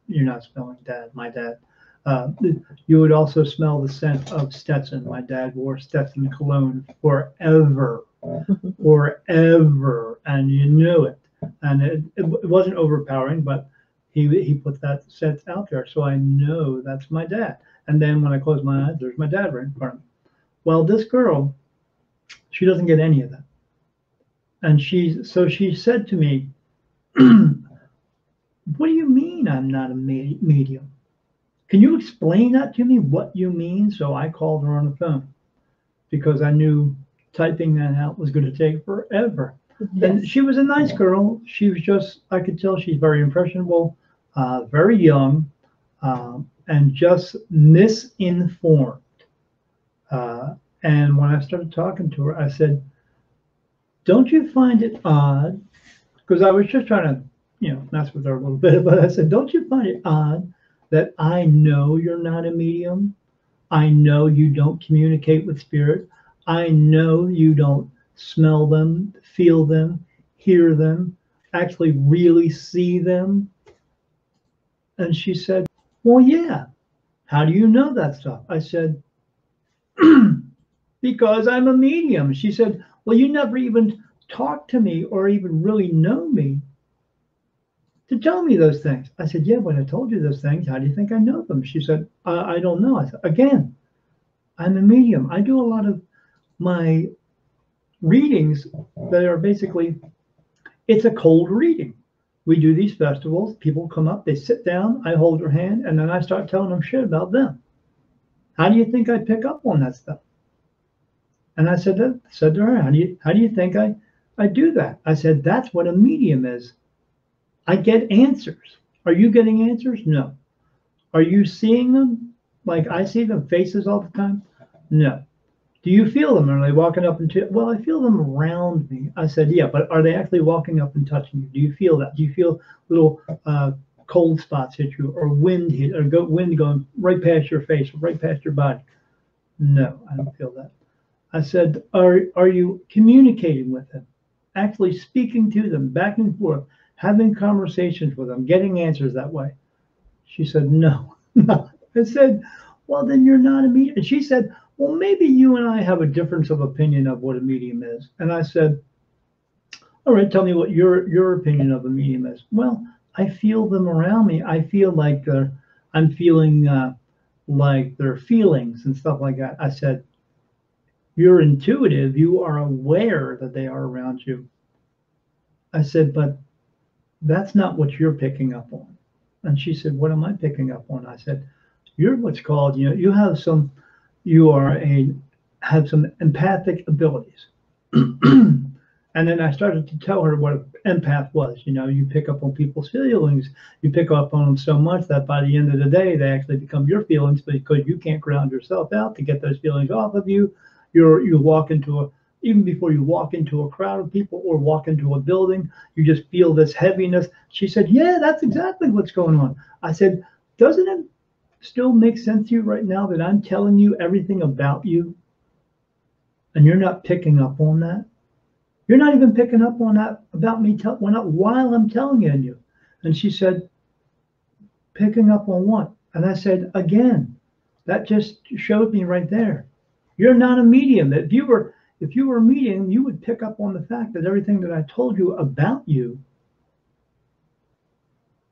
you're not smelling my dad. You would also smell the scent of Stetson. My dad wore Stetson cologne forever, forever, and you knew it. And it wasn't overpowering, but he put that scent out there, so I know that's my dad. And then when I close my eyes, there's my dad right in front of me. Well, this girl, she doesn't get any of that. And she said to me, what do you mean I'm not a medium? Can you explain that to me, what you mean? So I called her on the phone, because I knew typing that out was going to take forever. Yes. And she was a nice girl. She was just, I could tell she's very impressionable, very young, and just misinformed. And when I started talking to her, I said, don't you find it odd? Because I was just trying to, mess with her a little bit, but I said, don't you find it odd that I know you're not a medium? I know you don't communicate with spirit. I know you don't smell them, feel them, hear them, actually really see them. And she said, well, yeah. How do you know that stuff? I said, because I'm a medium. She said, well, you never even talked to me or even really know me to tell me those things. I said, yeah, but I told you those things. How do you think I know them? She said, I don't know. I said, again, I'm a medium. I do a lot of my readings that are basically, it's a cold reading. We do these festivals. People come up, they sit down, I hold their hand, and then I start telling them shit about them. How do you think I pick up on that stuff? And I said to her, how do you think I do that? I said, that's what a medium is. I get answers. Are you getting answers? No. Are you seeing them like I see them, faces all the time? No. Do you feel them? Are they walking up and well, I feel them around me. I said, yeah, but are they actually walking up and touching you? Do you feel that? Do you feel little cold spots hit you, or wind hit, or wind going right past your face, or right past your body? No, I don't feel that. I said, are you communicating with them, actually speaking to them back and forth, having conversations with them, getting answers that way? She said, no. I said, well, then you're not a medium. And she said, well, maybe you and I have a difference of opinion of what a medium is. And I said, all right, tell me what your opinion of a medium is. Well, I feel them around me. I feel like I'm feeling like their feelings and stuff like that. I said, you're intuitive. You are aware that they are around you. I said, but that's not what you're picking up on. And she said, what am I picking up on? I said, you're what's called, you have some, have some empathic abilities. And then I started to tell her what an empath was. You pick up on people's feelings. You pick up on them so much that by the end of the day, they actually become your feelings because you can't ground yourself out to get those feelings off of you. You walk into even before you walk into a crowd of people or walk into a building, you just feel this heaviness. She said, yeah, that's exactly what's going on. I said, doesn't it still make sense to you right now that I'm telling you everything about you and you're not picking up on that? You're not even picking up on that about me while I'm telling you. And she said, picking up on what? And I said, again, that just showed me right there. You're not a medium. If you were a medium, you would pick up on the fact that everything that I told you about you,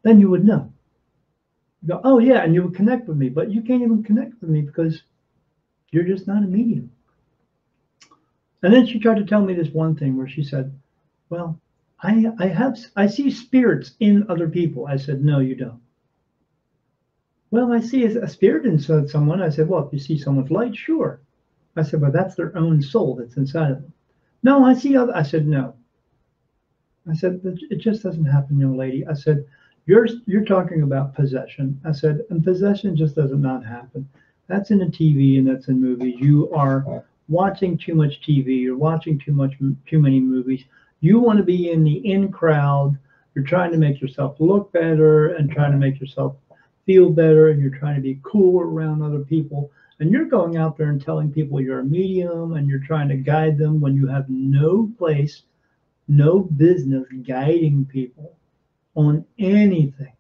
then you would know. You go, oh yeah, and you would connect with me, but you can't even connect with me because you're just not a medium. And then she tried to tell me this one thing where she said, well, I see spirits in other people. I said, no, you don't. Well, I see a spirit inside someone. I said, well, if you see someone's light, sure. I said, but that's their own soul that's inside of them. No, I see other. I said, no. I said, it just doesn't happen, young lady. I said, you're talking about possession. I said, and possession just does not happen. That's in the TV and that's in movies. You are watching too much TV. You're watching too many movies. You want to be in the in crowd. You're trying to make yourself look better and trying to make yourself feel better, and you're trying to be cool around other people. And you're going out there and telling people you're a medium and you're trying to guide them when you have no place, no business guiding people on anything.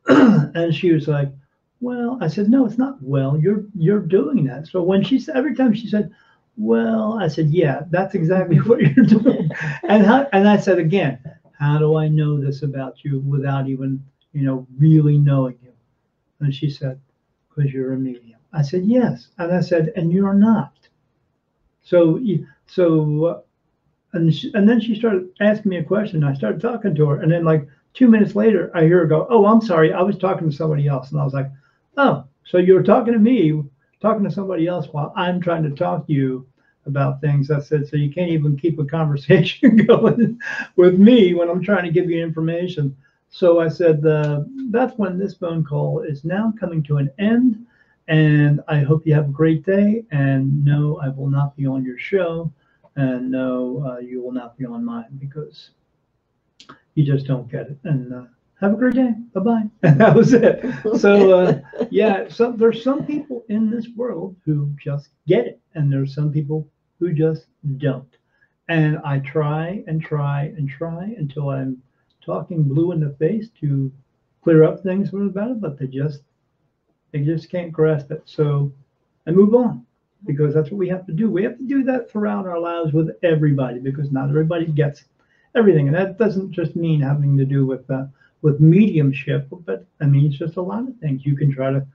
And she was like, well, I said, no, it's not well. You're doing that. So when every time she said, well, I said, yeah, that's exactly what you're doing. And I said again, how do I know this about you without even, really knowing you? And she said, because you're a medium. I said, yes. And I said, and you're not. And then she started asking me a question. I started talking to her. And then like 2 minutes later, I hear her go, oh, I'm sorry. I was talking to somebody else. And I was like, oh, so you were talking to me, talking to somebody else while I'm trying to talk to you about things. I said, so you can't even keep a conversation going with me when I'm trying to give you information. So I said, that's when this phone call is now coming to an end. And I hope you have a great day. And no, I will not be on your show. And no, you will not be on mine because you just don't get it. And have a great day. Bye-bye. And that was it. So, there's some people in this world who just get it. And there's some people who just don't. And I try and try and try until I'm talking blue in the face to clear up things about it, but they just can't grasp it. So I move on because that's what we have to do. We have to do that throughout our lives with everybody because not everybody gets everything. And that doesn't just mean having to do with mediumship, but I mean, it's just a lot of things. You can try to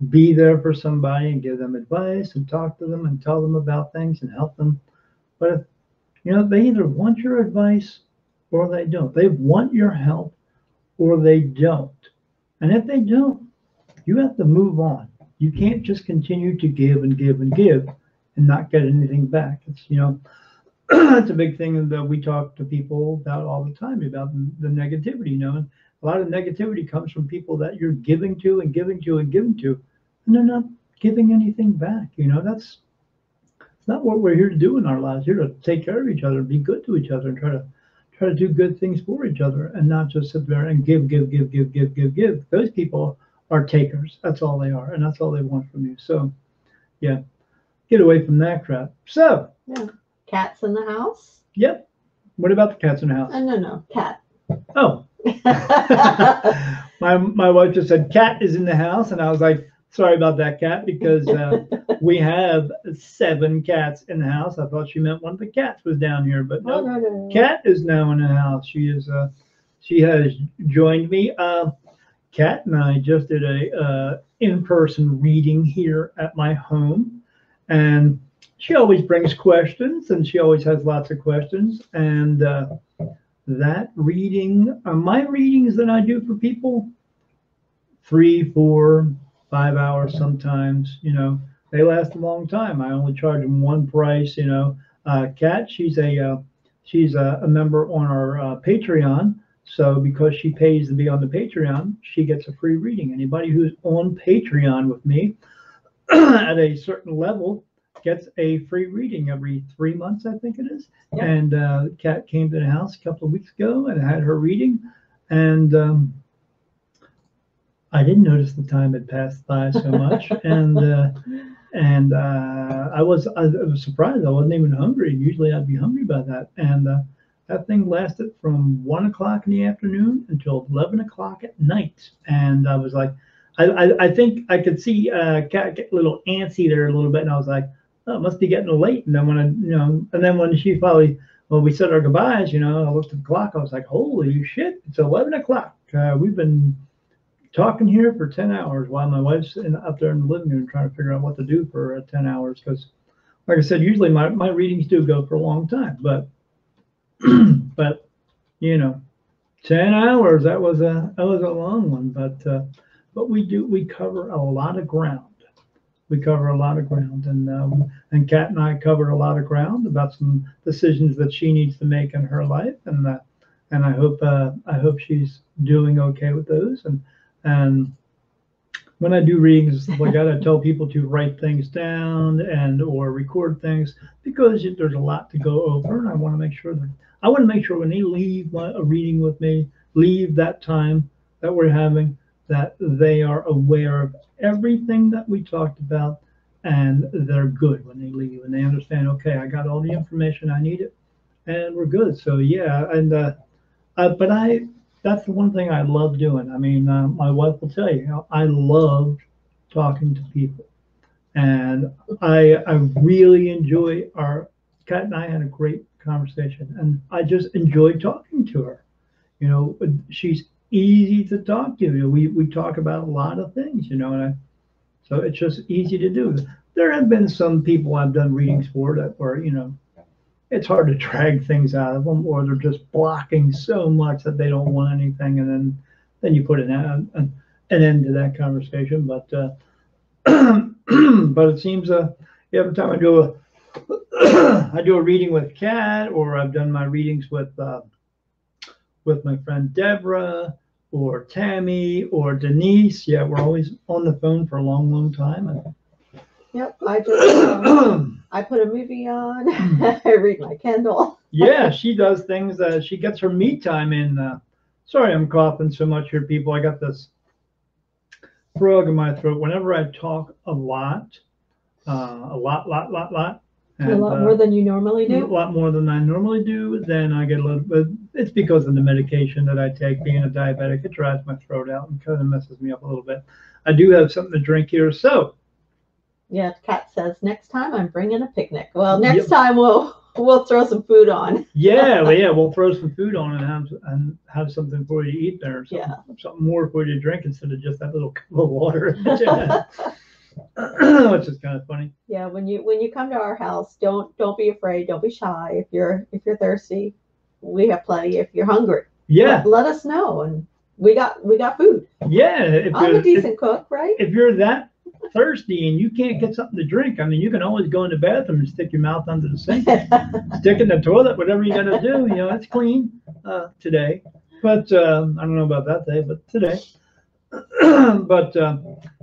be there for somebody and give them advice and talk to them and tell them about things and help them. But if, they either want your advice or they don't. They want your help or they don't. And if they don't, you have to move on. You can't just continue to give and give and give and not get anything back. It's, it's a big thing that we talk to people about all the time, about the negativity, and a lot of negativity comes from people that you're giving to and giving to and giving to, and they're not giving anything back. That's not what we're here to do in our lives. We're here to take care of each other, be good to each other, and try to do good things for each other, and not just sit there and give. Those people are takers. That's all they are, and that's all they want from you. So, yeah, get away from that crap. So, yeah, cats in the house. Yep. What about the cats in the house? No, cat. Oh, My wife just said, "Cat is in the house," and I was like, "Sorry about that, Cat," because we have 7 cats in the house. I thought she meant one of the cats was down here, but Oh, no, no. Cat is now in the house. She has joined me. Cat and I just did a in-person reading here at my home, and she always brings questions, and she always has lots of questions. And that reading, my readings that I do for people, 3, 4, 5 hours sometimes. They last a long time. I only charge them one price. Kat, she's a member on our Patreon. So because she pays to be on the Patreon, she gets a free reading. Anybody who's on Patreon with me at a certain level gets a free reading every 3 months, I think it is. Yeah. And Kat came to the house a couple of weeks ago and had her reading, and I didn't notice the time had passed by so much, and I was surprised. I wasn't even hungry. Usually I'd be hungry by that, and that thing lasted from 1 o'clock in the afternoon until 11 o'clock at night, and I was like, I think I could see Kat get a little antsy there a little bit, and I was like, oh, it must be getting late. And then when she finally, when we said our goodbyes, I looked at the clock. I was like, holy shit, it's 11 o'clock. We've been talking here for 10 hours while my wife's up there in the living room trying to figure out what to do for 10 hours. Because, like I said, usually my readings do go for a long time, but 10 hours, that was a long one. But we cover a lot of ground. We cover a lot of ground, and Kat and I covered a lot of ground about some decisions that she needs to make in her life, and I hope she's doing okay with those. And when I do readings and stuff like that, I tell people to write things down or record things, because there's a lot to go over, and I want to make sure when they leave a reading with me, leave that time that we're having, that they are aware of everything that we talked about, and they're good when they leave, and they understand, okay, I got all the information I needed, and we're good. So yeah, and that's the one thing I love doing. I mean, my wife will tell you, I love talking to people, and I really enjoy Kat and I had a great conversation, and I just enjoyed talking to her. She's easy to talk to. We talk about a lot of things, so it's just easy to do. There have been some people I've done readings for that were, it's hard to drag things out of them, or they're just blocking so much that they don't want anything, and then you put an end to that conversation. But but it seems every time I do a reading with Kat, or I've done my readings with my friend Deborah or Tammy or Denise, yeah, we're always on the phone for a long, long time. Yep, I put a movie on. I read my Kindle. Yeah, she does things. She gets her me time in. Sorry, I'm coughing so much here, people. I got this frog in my throat. Whenever I talk a lot, and, a lot more than you normally do. A lot more than I normally do. Then I get a little bit. It's because of the medication that I take. Being a diabetic, it dries my throat out and kind of messes me up a little bit. I do have something to drink here, so. Yeah, Kat says next time I'm bringing a picnic. Well, next time we'll throw some food on. Yeah, we'll throw some food on and have something for you to eat there. Something more for you to drink instead of just that little cup of water, which is kind of funny. Yeah, when you come to our house, don't be afraid, don't be shy. If you're thirsty, we have plenty. If you're hungry, let us know, and we got food. Yeah, I'm a decent cook, right? If you're that thirsty and you can't get something to drink, I mean, you can always go in the bathroom and stick your mouth under the sink, stick in the toilet, whatever you got to do. It's clean today, but I don't know about that day, but today. But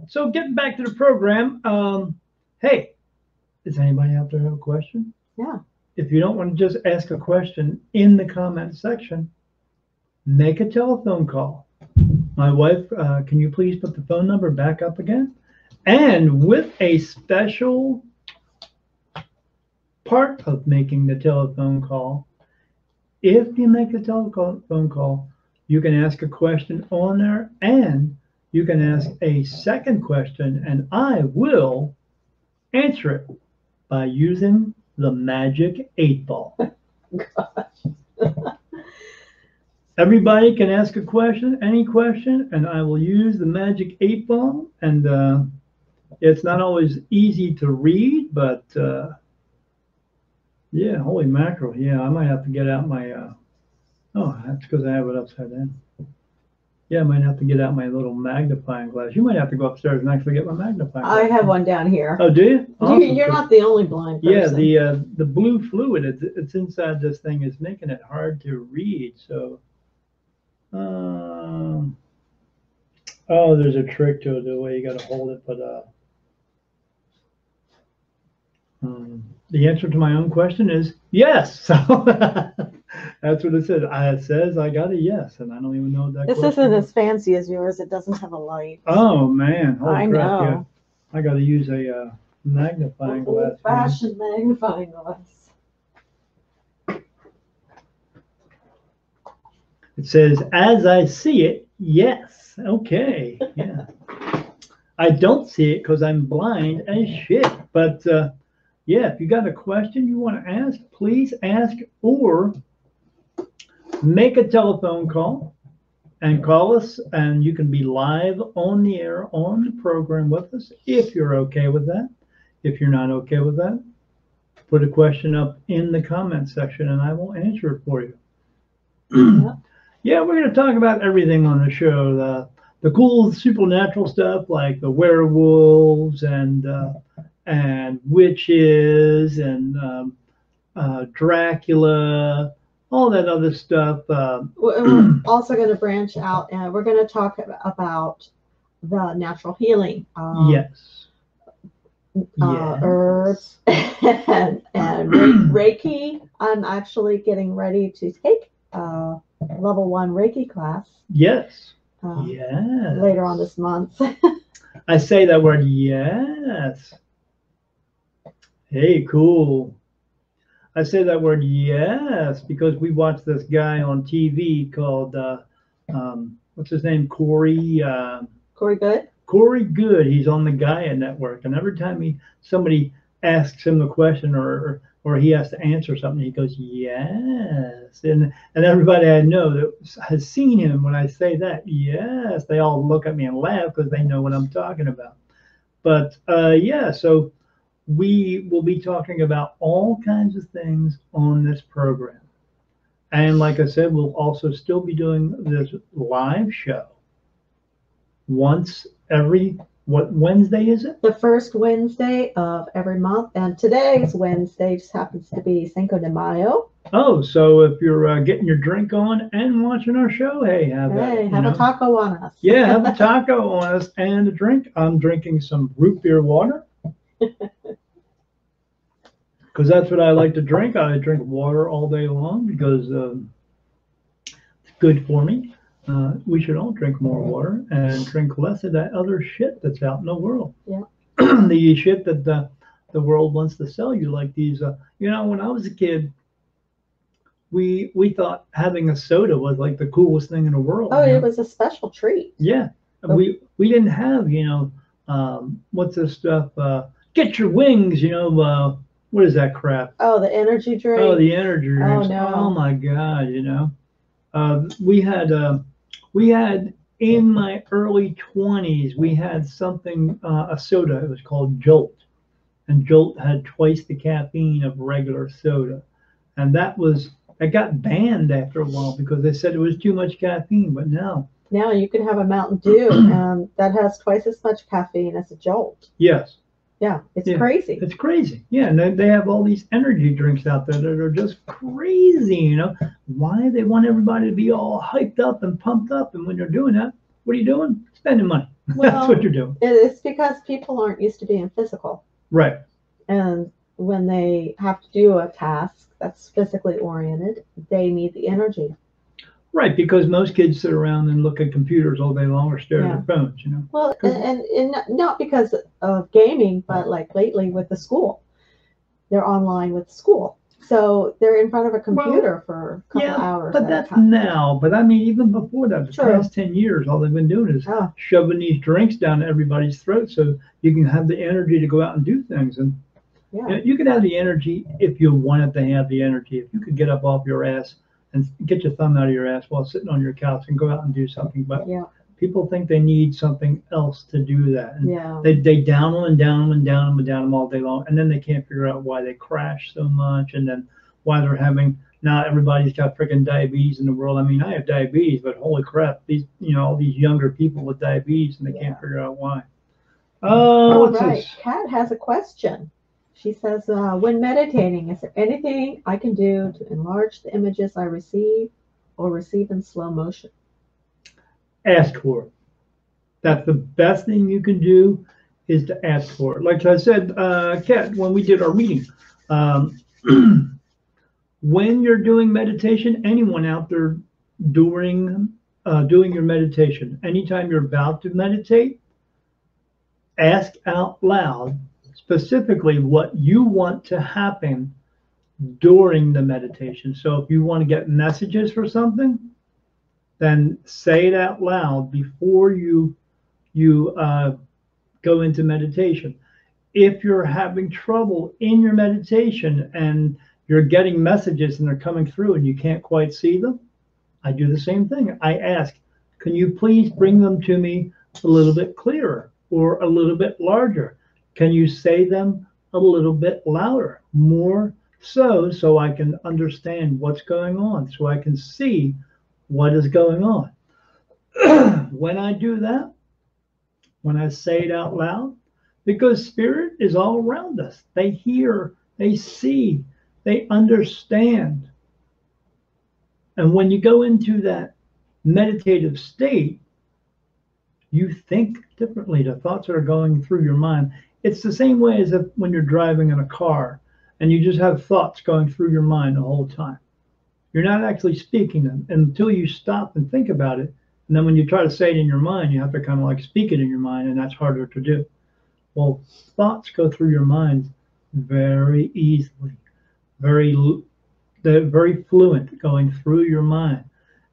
so getting back to the program, hey, does anybody out there have a question? Yeah. If you don't want to just ask a question in the comment section, make a telephone call. My wife, can you please put the phone number back up again? And with a special part of making the telephone call, if you make a telephone call, You can ask a question on there, and you can ask a second question, and I will answer it by using the magic 8-ball. Everybody can ask a question, any question, and I will use the magic 8-ball. And it's not always easy to read, but yeah, holy mackerel. Yeah, I might have to get out my, oh, that's because I have it upside down. Yeah, I might have to get out my little magnifying glass. You might have to go upstairs and actually get my magnifying glass. I have one down here. Oh, do you? Awesome. You're not the only blind person. Yeah, the blue fluid, it's inside this thing is making it hard to read. So, oh, there's a trick to it, the way you got to hold it. But the answer to my own question is yes. So that's what it says. It says I got a yes, and I don't even know what that This question isn't is. as fancy as yours. It doesn't have a light. Oh man, holy I crap! know. Yeah, I got to use a magnifying glass. Old-fashioned magnifying glass. It says, as I see it, yes. Okay, yeah. I don't see it because I'm blind as shit. But yeah, if you got a question you want to ask, please ask, or make a telephone call and call us, and you can be live on the air on the program with us if you're okay with that. If you're not okay with that, put a question up in the comment section and I will answer it for you. Yep. Yeah, we're going to talk about everything on the show. The cool supernatural stuff like the werewolves and witches and Dracula, all that other stuff. We're also going to branch out, and we're going to talk about the natural healing. Yes. Herbs and Reiki. I'm actually getting ready to take level 1 Reiki class. Yes. Later on this month. I say that word, yes. Hey, cool. I say that word, yes, because we watched this guy on TV called, what's his name? Corey Good? Corey Good. He's on the Gaia Network. And every time somebody asks him a question or he has to answer something, he goes, yes. And everybody I know that has seen him, when I say that, yes, they all look at me and laugh because they know what I'm talking about. But yeah, so we will be talking about all kinds of things on this program. And like I said, we'll also still be doing this live show once every, what Wednesday is it? The first Wednesday of every month. And today's Wednesday just happens to be Cinco de Mayo. Oh, so if you're getting your drink on and watching our show, hey, have a taco on us. Yeah, have a taco on us and a drink. I'm drinking some root beer water. Because that's what I like to drink. I drink water all day long because it's good for me. We should all drink more water and drink less of that other shit that's out in the world. Yeah. The shit that the world wants to sell you, like these. When I was a kid, we thought having a soda was like the coolest thing in the world. Oh, it was a special treat. Yeah. We didn't have, what's this stuff? Get your wings, what is that crap? Oh, the energy drink. Oh, the energy drinks. Oh, no. Oh my God, we had in my early 20s, we had something, a soda. It was called Jolt. And Jolt had twice the caffeine of regular soda. And that got banned after a while because they said it was too much caffeine. But now you can have a Mountain Dew that has twice as much caffeine as a Jolt. Yes. Yeah, it's crazy. It's crazy. Yeah, and they have all these energy drinks out there that are just crazy, Why? They want everybody to be all hyped up and pumped up. And when you're doing that, what are you doing? Spending money. Well, that's what you're doing. It's because people aren't used to being physical. Right. And when they have to do a task that's physically oriented, they need the energy. Right, because most kids sit around and look at computers all day long or stare at their phones, Well, and not because of gaming, but like lately with the school. They're online with school. So they're in front of a computer for a couple Yeah, hours but at a that's time. now. But I mean, even before that, the True. past 10 years, all they've been doing is Oh, shoving these drinks down everybody's throat so you can have the energy to go out and do things. And yeah. you can have the energy if you wanted to have the energy. If you could get up off your ass and get your thumb out of your ass while sitting on your couch and go out and do something. But Yeah. people think they need something else to do that. And Yeah. they down them and down them and down them and down them all day long. And then they can't figure out why they crash so much and then why they're having, now everybody's got freaking diabetes in the world. I mean, I have diabetes, but holy crap, these, all these younger people with diabetes and they can't figure out why. All What's right. this? Kat has a question. She says, when meditating, is there anything I can do to enlarge the images I receive or receive in slow motion? Ask for it. That's the best thing you can do is to ask for it. Like I said, Kat, when we did our reading, when you're doing meditation, anyone out there doing your meditation, anytime you're about to meditate, ask out loud specifically what you want to happen during the meditation. So if you want to get messages for something, then say it out loud before you go into meditation. If you're having trouble in your meditation and you're getting messages and they're coming through and you can't quite see them, I do the same thing. I ask, can you please bring them to me a little bit clearer or a little bit larger? Can you say them a little bit louder, more so I can understand what's going on, so I can see what is going on? When I do that, when I say it out loud, because spirit is all around us. They hear, they see, they understand. And when you go into that meditative state, you think differently. The thoughts that are going through your mind. It's the same way as if when you're driving in a car and you just have thoughts going through your mind the whole time. You're not actually speaking them until you stop and think about it. And then when you try to say it in your mind, you have to kind of like speak it in your mind, and that's harder to do. Well, thoughts go through your mind very easily, they're very fluent going through your mind.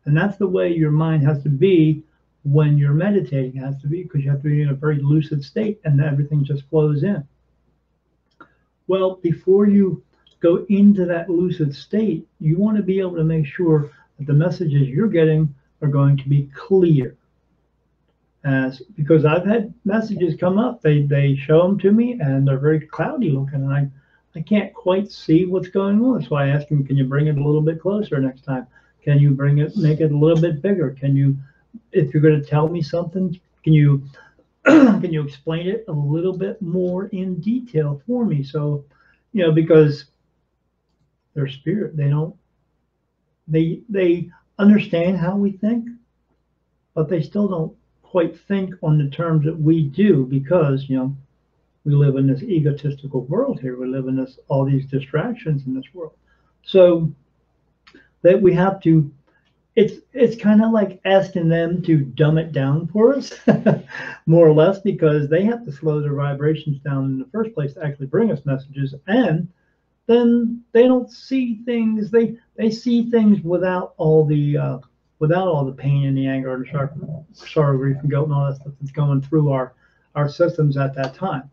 And that's the way your mind has to be when you're meditating. It has to be, because you have to be in a very lucid state and everything just flows in. Well, before you go into that lucid state, you want to be able to make sure that the messages you're getting are going to be clear. Because I've had messages come up, they show them to me and they're very cloudy looking, and I can't quite see what's going on. So I ask them, can you bring it a little bit closer next time? Can you make it a little bit bigger? Can you, if you're going to tell me something, can you can you explain it a little bit more in detail for me? So, because they're spirit, they understand how we think, but they still don't quite think on the terms that we do, because we live in this egotistical world here. We live in all these distractions in this world. So that we have to, it's kind of like asking them to dumb it down for us, more or less, because they have to slow their vibrations down in the first place to actually bring us messages. And then they don't see things, they see things without all the pain and the anger and the sorrow, grief, and guilt and all that stuff that's going through our systems at that time.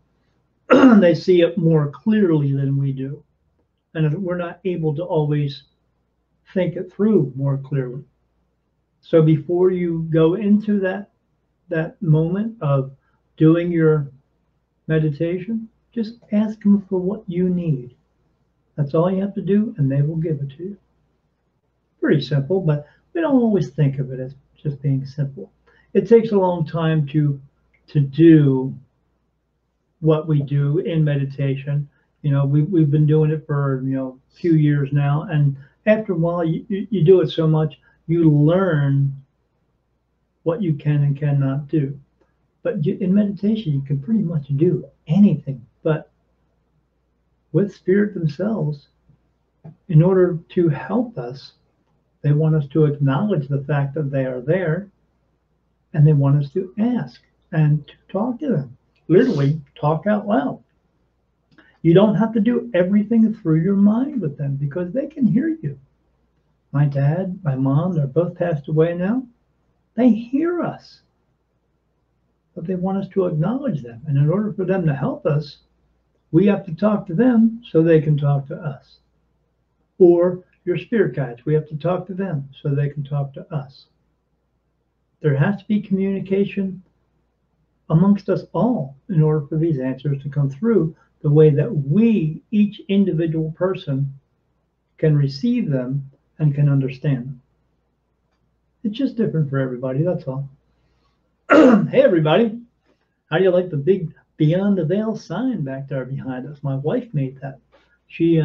They see it more clearly than we do, and we're not able to always think it through more clearly. So before you go into that moment of doing your meditation, just ask them for what you need. That's all you have to do, and they will give it to you. Pretty simple, but we don't always think of it as just being simple. It takes a long time to do what we do in meditation. We've been doing it for a few years now, and after a while you do it so much, you learn what you can and cannot do. But in meditation, you can pretty much do anything. But with spirit themselves, in order to help us, they want us to acknowledge the fact that they are there, and they want us to ask and to talk to them. Literally, talk out loud. You don't have to do everything through your mind with them because they can hear you. My dad, my mom, they're both passed away now. They hear us, but they want us to acknowledge them. And in order for them to help us, we have to talk to them so they can talk to us. Or your spirit guides, we have to talk to them so they can talk to us. There has to be communication amongst us all in order for these answers to come through the way that we, each individual person, can receive them and can understand them. It's just different for everybody, that's all. Hey everybody, how do you like the big Beyond the Veil sign back there behind us? My wife made that. She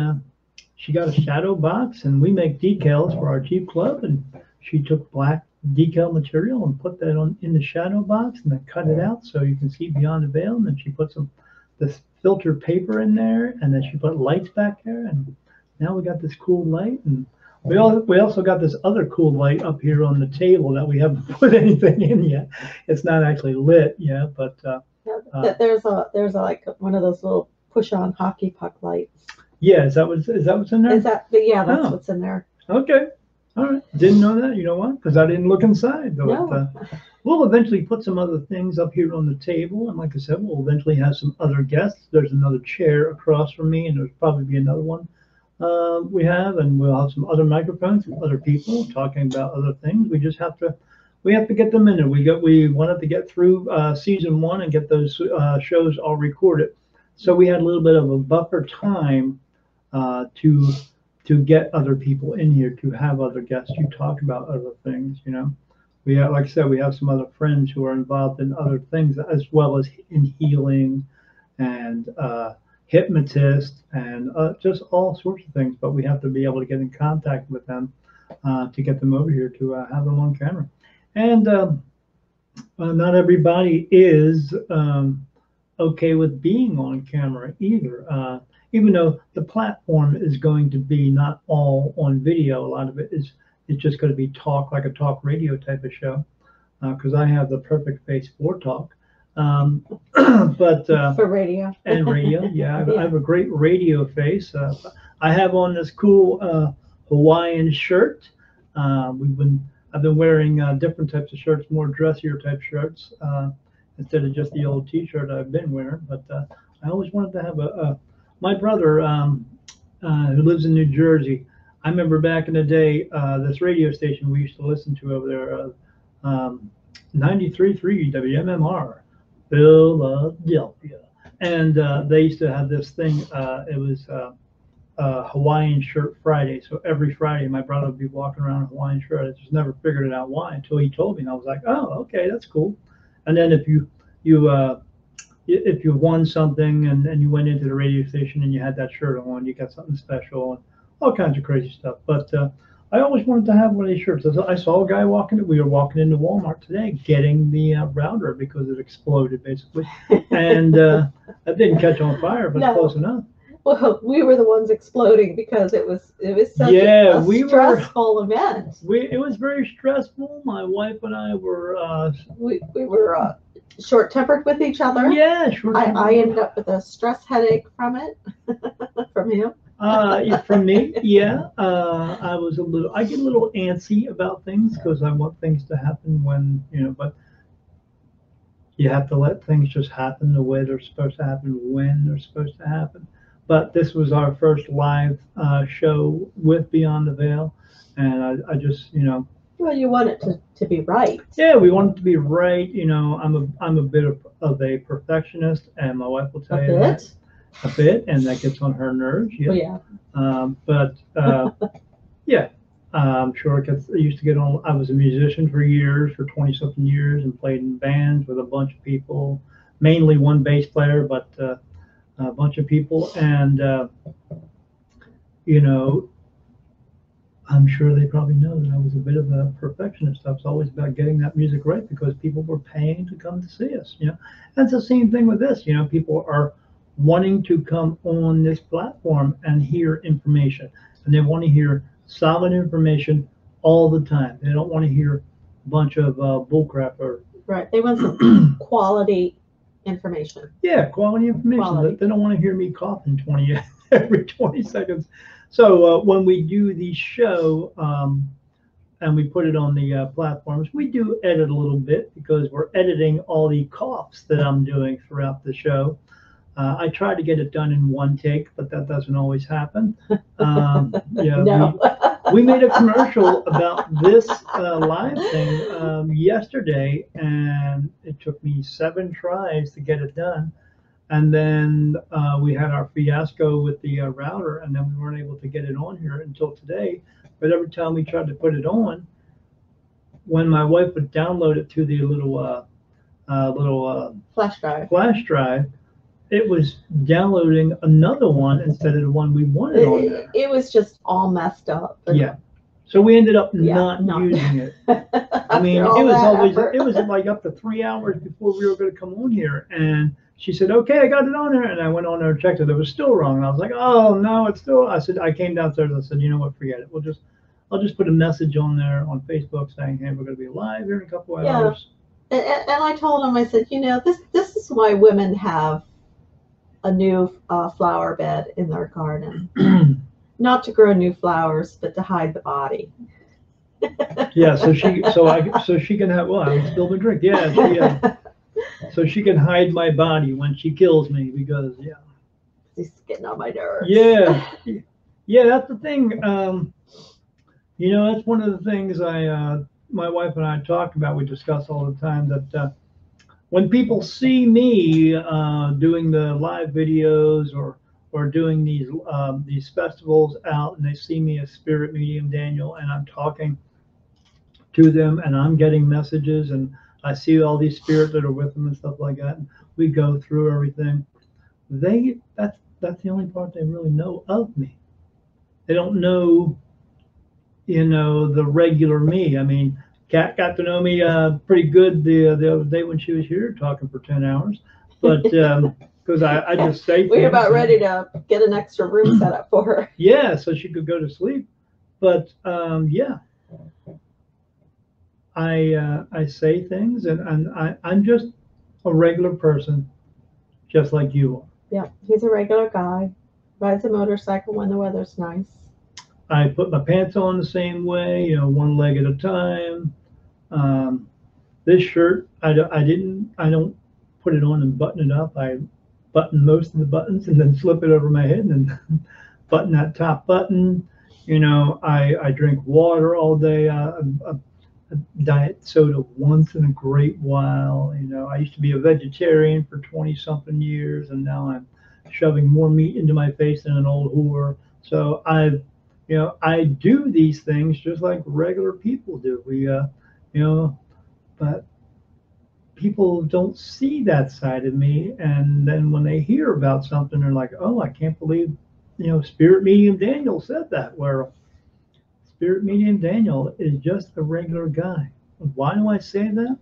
got a shadow box, and we make decals for our Jeep Club, and she took black decal material and put that on in the shadow box and then cut it out so you can see beyond the veil, and then she put this filter paper in there, and then she put lights back there, and now we got this cool light, and we also got this other cool light up here on the table that we haven't put anything in yet. It's not actually lit yet, but there's like one of those little push-on hockey puck lights. Yeah, is that what's in there? That's what's in there. Okay. All right. Didn't know that. You know why? Because I didn't look inside. No. We'll eventually put some other things up here on the table. And like I said, we'll eventually have some other guests. There's another chair across from me, and there's probably be another one we have. And we'll have some other microphones with other people talking about other things. We just have to get them in there. We wanted to get through season 1 and get those shows all recorded. So we had a little bit of a buffer time to get other people in here, to have other guests, to talk about other things, you know. We have, like I said, we have some other friends who are involved in other things as well as in healing and hypnotists and just all sorts of things. But we have to be able to get in contact with them to get them over here to have them on camera. And not everybody is okay with being on camera either. Even though the platform is going to be not all on video, a lot of it's just going to be talk, like a talk radio type of show, because I have the perfect face for talk. But for radio. And radio, yeah, I have a great radio face. I have on this cool Hawaiian shirt. I've been wearing different types of shirts, more dressier type shirts, instead of just the old T-shirt I've been wearing. But I always wanted to have my brother, who lives in New Jersey, I remember back in the day, this radio station we used to listen to over there, 93.3 WMMR, Philadelphia. And they used to have this thing, it was Hawaiian Shirt Friday. So every Friday, my brother would be walking around in a Hawaiian shirt. I just never figured it out why until he told me, and I was like, oh, okay, that's cool. And then if you won something and you went into the radio station and you had that shirt on, you got something special and all kinds of crazy stuff. But I always wanted to have one of these shirts. I saw a guy we were walking into Walmart today getting the router because it exploded basically. And that didn't catch on fire, but close enough. Well, we were the ones exploding because it was such a stressful event. It was very stressful. My wife and I were we were short-tempered with each other. Yeah, short-tempered. I ended up with a stress headache from it, from him. From me, yeah. I get a little antsy about things because I want things to happen when, but you have to let things just happen the way they're supposed to happen when they're supposed to happen. But this was our first live show with Beyond the Veil, and I just, Well, you want it to be right. Yeah, we want it to be right. I'm a bit of a perfectionist, and my wife will tell you that. A bit, and that gets on her nerves. Yeah. Oh, yeah. Yeah, I'm sure it used to get on. I was a musician for 20-something years, and played in bands with a bunch of people, mainly one bass player, but a bunch of people, and I'm sure they probably know that I was a bit of a perfectionist. I was always about getting that music right because people were paying to come to see us. That's the same thing with this. People are wanting to come on this platform and hear information, and they want to hear solid information all the time. They don't want to hear a bunch of bullcrap or right. They want some quality information. Yeah, quality information. Quality. They don't want to hear me coughing 20 every 20 seconds. So when we do the show and we put it on the platforms, we do edit a little bit because we're editing all the coughs that I'm doing throughout the show. I try to get it done in one take, but that doesn't always happen. Yeah, No. we made a commercial about this live thing yesterday, and it took me 7 tries to get it done. And then we had our fiasco with the router, and then we weren't able to get it on here until today. But every time we tried to put it on, when my wife would download it to the little Flash drive, it was downloading another one instead of the one we wanted on there. It was just all messed up. Yeah. So we ended up Yeah, not using it. I I mean, it was like up to 3 hours before we were going to come on here, and she said, "Okay, I got it on there," and I went on there and checked it. It was still wrong, and I was like, "Oh no, it's still." I came downstairs. I said, "You know what? Forget it. I'll just put a message on there on Facebook saying, hey, we're going to be live here in a couple of hours." And I told him, I said, this is why women have a new flower bed in their garden. Not to grow new flowers, but to hide the body. Yeah, so she can have. Well, I spilled the drink. Yeah, so she can hide my body when she kills me because She's getting on my nerves. Yeah, that's the thing. That's one of the things my wife and I talk about. We discuss all the time that when people see me doing the live videos or doing these festivals out, and they see me as Spirit Medium Daniel, and I'm talking to them, and I'm getting messages, and I see all these spirits that are with them and stuff like that. And we go through everything. That's the only part they really know of me. They don't know, the regular me. I mean, Kat got to know me pretty good the other day when she was here talking for 10 hours, but because I just say we're about ready to get an extra room set up for her. Yeah, so she could go to sleep. But I say things, and I'm just a regular person, just like you are. Yeah, he's a regular guy. Rides a motorcycle when the weather's nice. I put my pants on the same way, one leg at a time. This shirt, I don't put it on and button it up. I button most of the buttons and then slip it over my head and then button that top button. I drink water all day. A diet soda once in a great while. I used to be a vegetarian for 20-something years, and now I'm shoving more meat into my face than an old whore. So I do these things just like regular people do. But people don't see that side of me. And then when they hear about something, they're like, "Oh, I can't believe, Spirit Medium Daniel said that." Where Spirit Medium Daniel is just a regular guy. Why do I say that?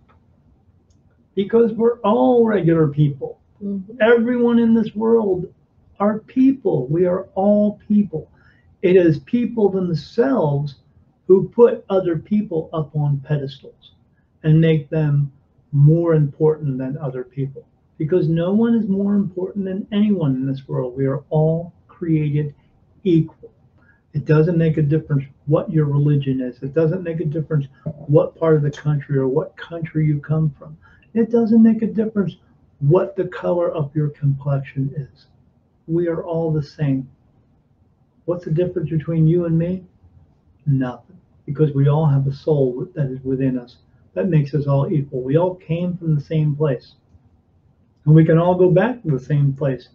Because we're all regular people. Mm-hmm. Everyone in this world are people. We are all people. It is people themselves who put other people up on pedestals and make them more important than other people. Because no one is more important than anyone in this world. We are all created equal. It doesn't make a difference what your religion is. It doesn't make a difference what part of the country or what country you come from. It doesn't make a difference what the color of your complexion is. We are all the same. What's the difference between you and me? Nothing. Because we all have a soul that is within us. That makes us all equal. We all came from the same place. And we can all go back to the same place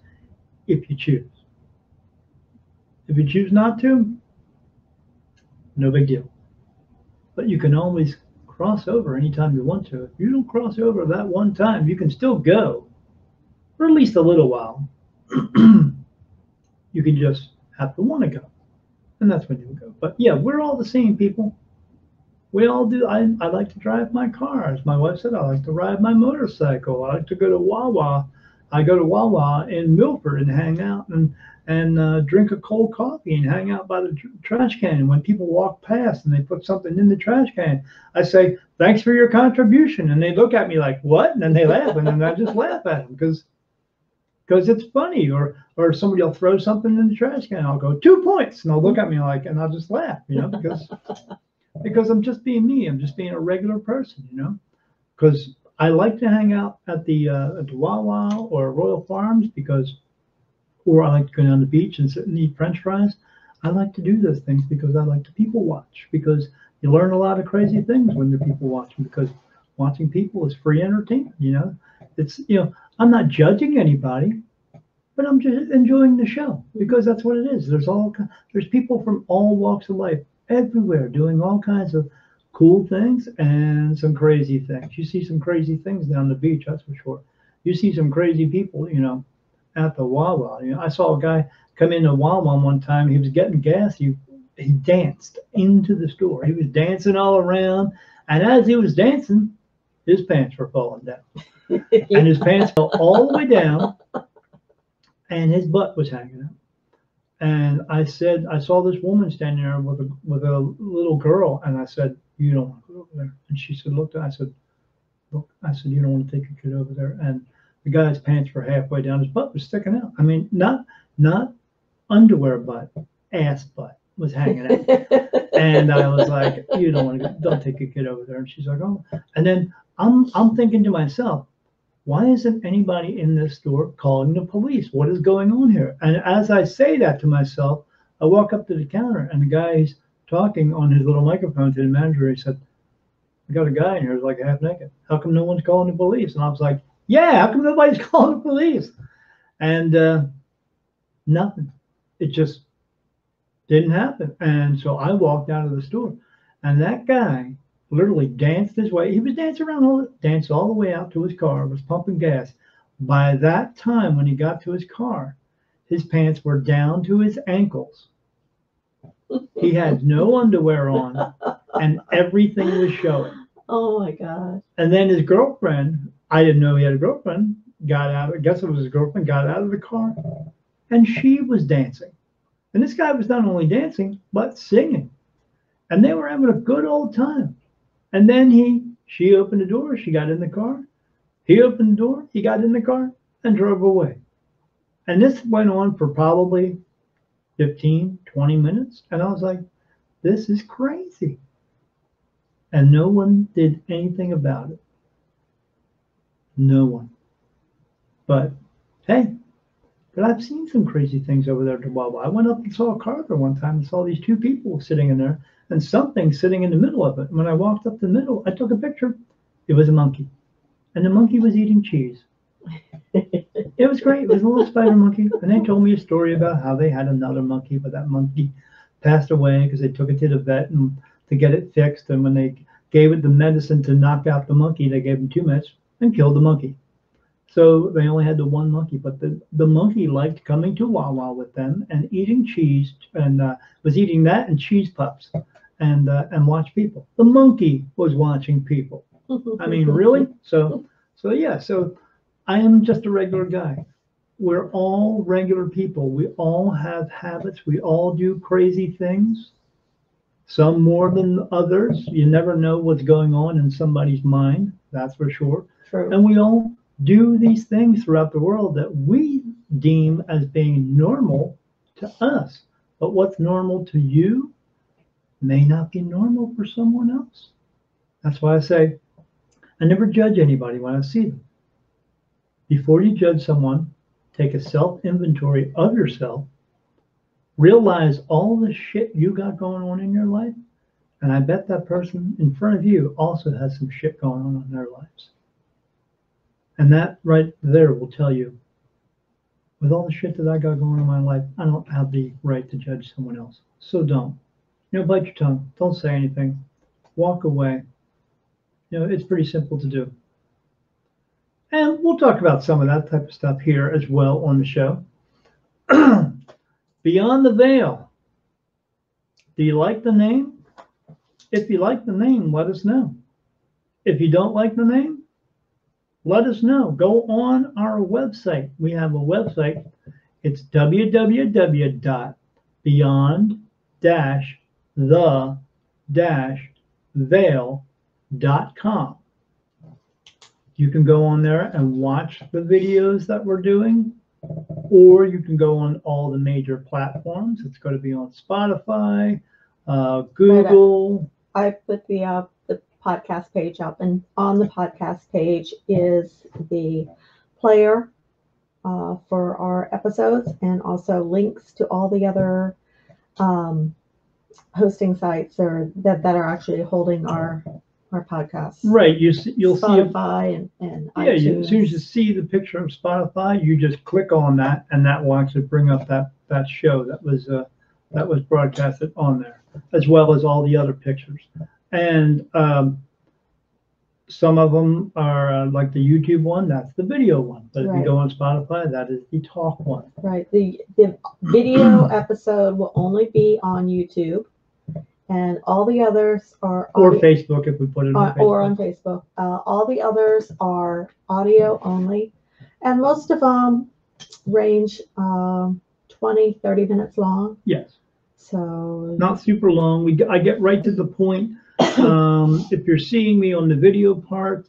if you choose. If you choose not to, no big deal. But you can always cross over anytime you want to. If you don't cross over that one time, you can still go for at least a little while. You can just have to want to go. And that's when you'll go. But yeah, we're all the same people. We all do. I like to drive my cars. My wife said I like to ride my motorcycle. I like to go to Wawa I go to Wawa in Milford and hang out and drink a cold coffee and hang out by the trash can. And when people walk past and they put something in the trash can, I say, "Thanks for your contribution." And they look at me like, "What?" And then they laugh, and then I just laugh at them because it's funny. Or somebody will throw something in the trash can. I'll go 2 points, and they'll look at me like, and I'll just laugh, because I'm just being me. I'm just being a regular person, because I like to hang out at the Wawa or Royal Farms or I like to go down the beach and sit and eat French fries. I like to do those things because I like to people watch, because you learn a lot of crazy things when you're people watching, because watching people is free entertainment. It's, I'm not judging anybody, but I'm just enjoying the show, because that's what it is. There's people from all walks of life everywhere doing all kinds of cool things and some crazy things. You see some crazy things down the beach, that's for sure. You see some crazy people, at the Wawa. I saw a guy come into Wawa one time. He was getting gas. He danced into the store. He was dancing all around, and as he was dancing, his pants were falling down, and his pants fell all the way down, and his butt was hanging out. And I said, I saw this woman standing there with a little girl, and I said, "You don't want to go over there." And she said, "Look," I said, "Look," I said, "You don't want to take your kid over there." And the guy's pants were halfway down. His butt was sticking out. I mean, not underwear butt, ass butt was hanging out. And I was like, "You don't want to go, don't take your kid over there." And she's like, "Oh." And then I'm thinking to myself, why isn't anybody in this store calling the police? What is going on here? And as I say that to myself, I walk up to the counter, and the guy's talking on his little microphone to the manager. He said, "We got a guy in here who's like half naked. How come no one's calling the police?" And I was like, "Yeah, how come nobody's calling the police?" And nothing. It just didn't happen. And so I walked out of the store, and that guy literally danced his way. He was dancing danced all the way out to his car, was pumping gas. By that time, when he got to his car, his pants were down to his ankles. He had no underwear on, and everything was showing. Oh my God. And then his girlfriend, I didn't know he had a girlfriend, I guess it was his girlfriend, got out of the car, and she was dancing. And this guy was not only dancing, but singing. And they were having a good old time. And then she opened the door, she got in the car. He opened the door, he got in the car and drove away. And this went on for probably 15, 20 minutes. And I was like, this is crazy. And no one did anything about it. No one. But hey, I've seen some crazy things over there at the Wawa. I went up and saw a carver one time and saw these two people sitting in there and something sitting in the middle of it. And when I walked up the middle, I took a picture. It was a monkey. And the monkey was eating cheese. It was great. It was a little spider monkey. And they told me a story about how they had another monkey, but that monkey passed away because they took it to the vet and to get it fixed. And when they gave it the medicine to knock out the monkey, they gave him too much and killed the monkey. So they only had the one monkey, but the monkey liked coming to Wawa with them and eating cheese, and was eating that and cheese puffs and watch people. The monkey was watching people. I mean, really? So yeah, so I am just a regular guy. We're all regular people. We all have habits. We all do crazy things, some more than others. You never know what's going on in somebody's mind, that's for sure. True. And we all do these things throughout the world that we deem as being normal to us. But what's normal to you may not be normal for someone else. That's why I say, I never judge anybody when I see them. Before you judge someone, take a self-inventory of yourself, realize all the shit you got going on in your life, and I bet that person in front of you also has some shit going on in their lives. And that right there will tell you, with all the shit that I got going on in my life, I don't have the right to judge someone else. So don't. Bite your tongue. Don't say anything. Walk away. It's pretty simple to do. And we'll talk about some of that type of stuff here as well on the show. Beyond the Veil. Do you like the name? If you like the name, let us know. If you don't like the name, let us know. Go on our website. We have a website. It's www.beyond-the-veil.com. You can go on there and watch the videos that we're doing, or you can go on all the major platforms. It's going to be on Spotify, Google. I put the podcast page up, and on the podcast page is the player for our episodes, and also links to all the other hosting sites that are actually holding our podcasts. Right, you'll see Spotify and yeah. iTunes. As soon as you see the picture of Spotify, you just click on that, and that will actually bring up that show that was broadcasted on there, as well as all the other pictures. And some of them are like the YouTube one, that's the video one. But if you go on Spotify, that is the talk one. Right. The video episode will only be on YouTube, and all the others are or Facebook if we put it on Facebook. Or on Facebook. All the others are audio only, and most of them range 20, 30 minutes long. Yes. So not super long. I get right to the point. If you're seeing me on the video part,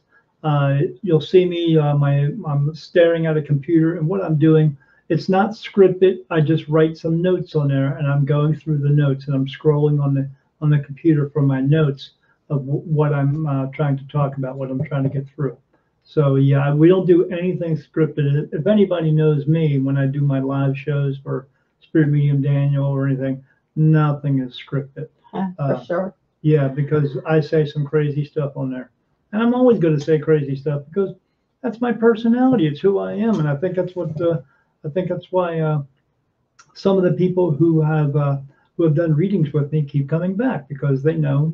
you'll see me. I'm staring at a computer, and what I'm doing, it's not scripted. I just write some notes on there, and I'm going through the notes, and I'm scrolling on the computer for my notes of what I'm trying to talk about, what I'm trying to get through. So yeah, we don't do anything scripted. If anybody knows me, when I do my live shows for Spirit Medium Daniel or anything, nothing is scripted. For sure. Yeah, because I say some crazy stuff on there, and I'm always going to say crazy stuff because that's my personality. It's who I am, and I think that's why some of the people who have done readings with me keep coming back, because they know,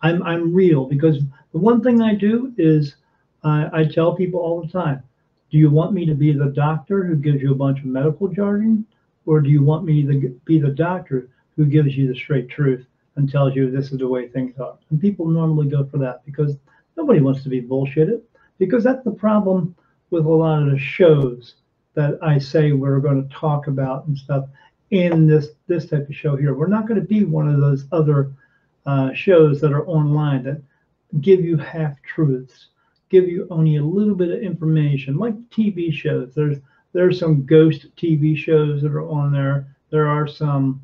I'm real. Because the one thing I do is I tell people all the time, do you want me to be the doctor who gives you a bunch of medical jargon, or do you want me to be the doctor who gives you the straight truth and tells you this is the way things are? And people normally go for that because nobody wants to be bullshitted. Because that's the problem with a lot of the shows that I say we're going to talk about and stuff in this type of show here. We're not going to be one of those other shows that are online that give you half truths, give you only a little bit of information, like TV shows. There's some ghost TV shows that are on there. There are some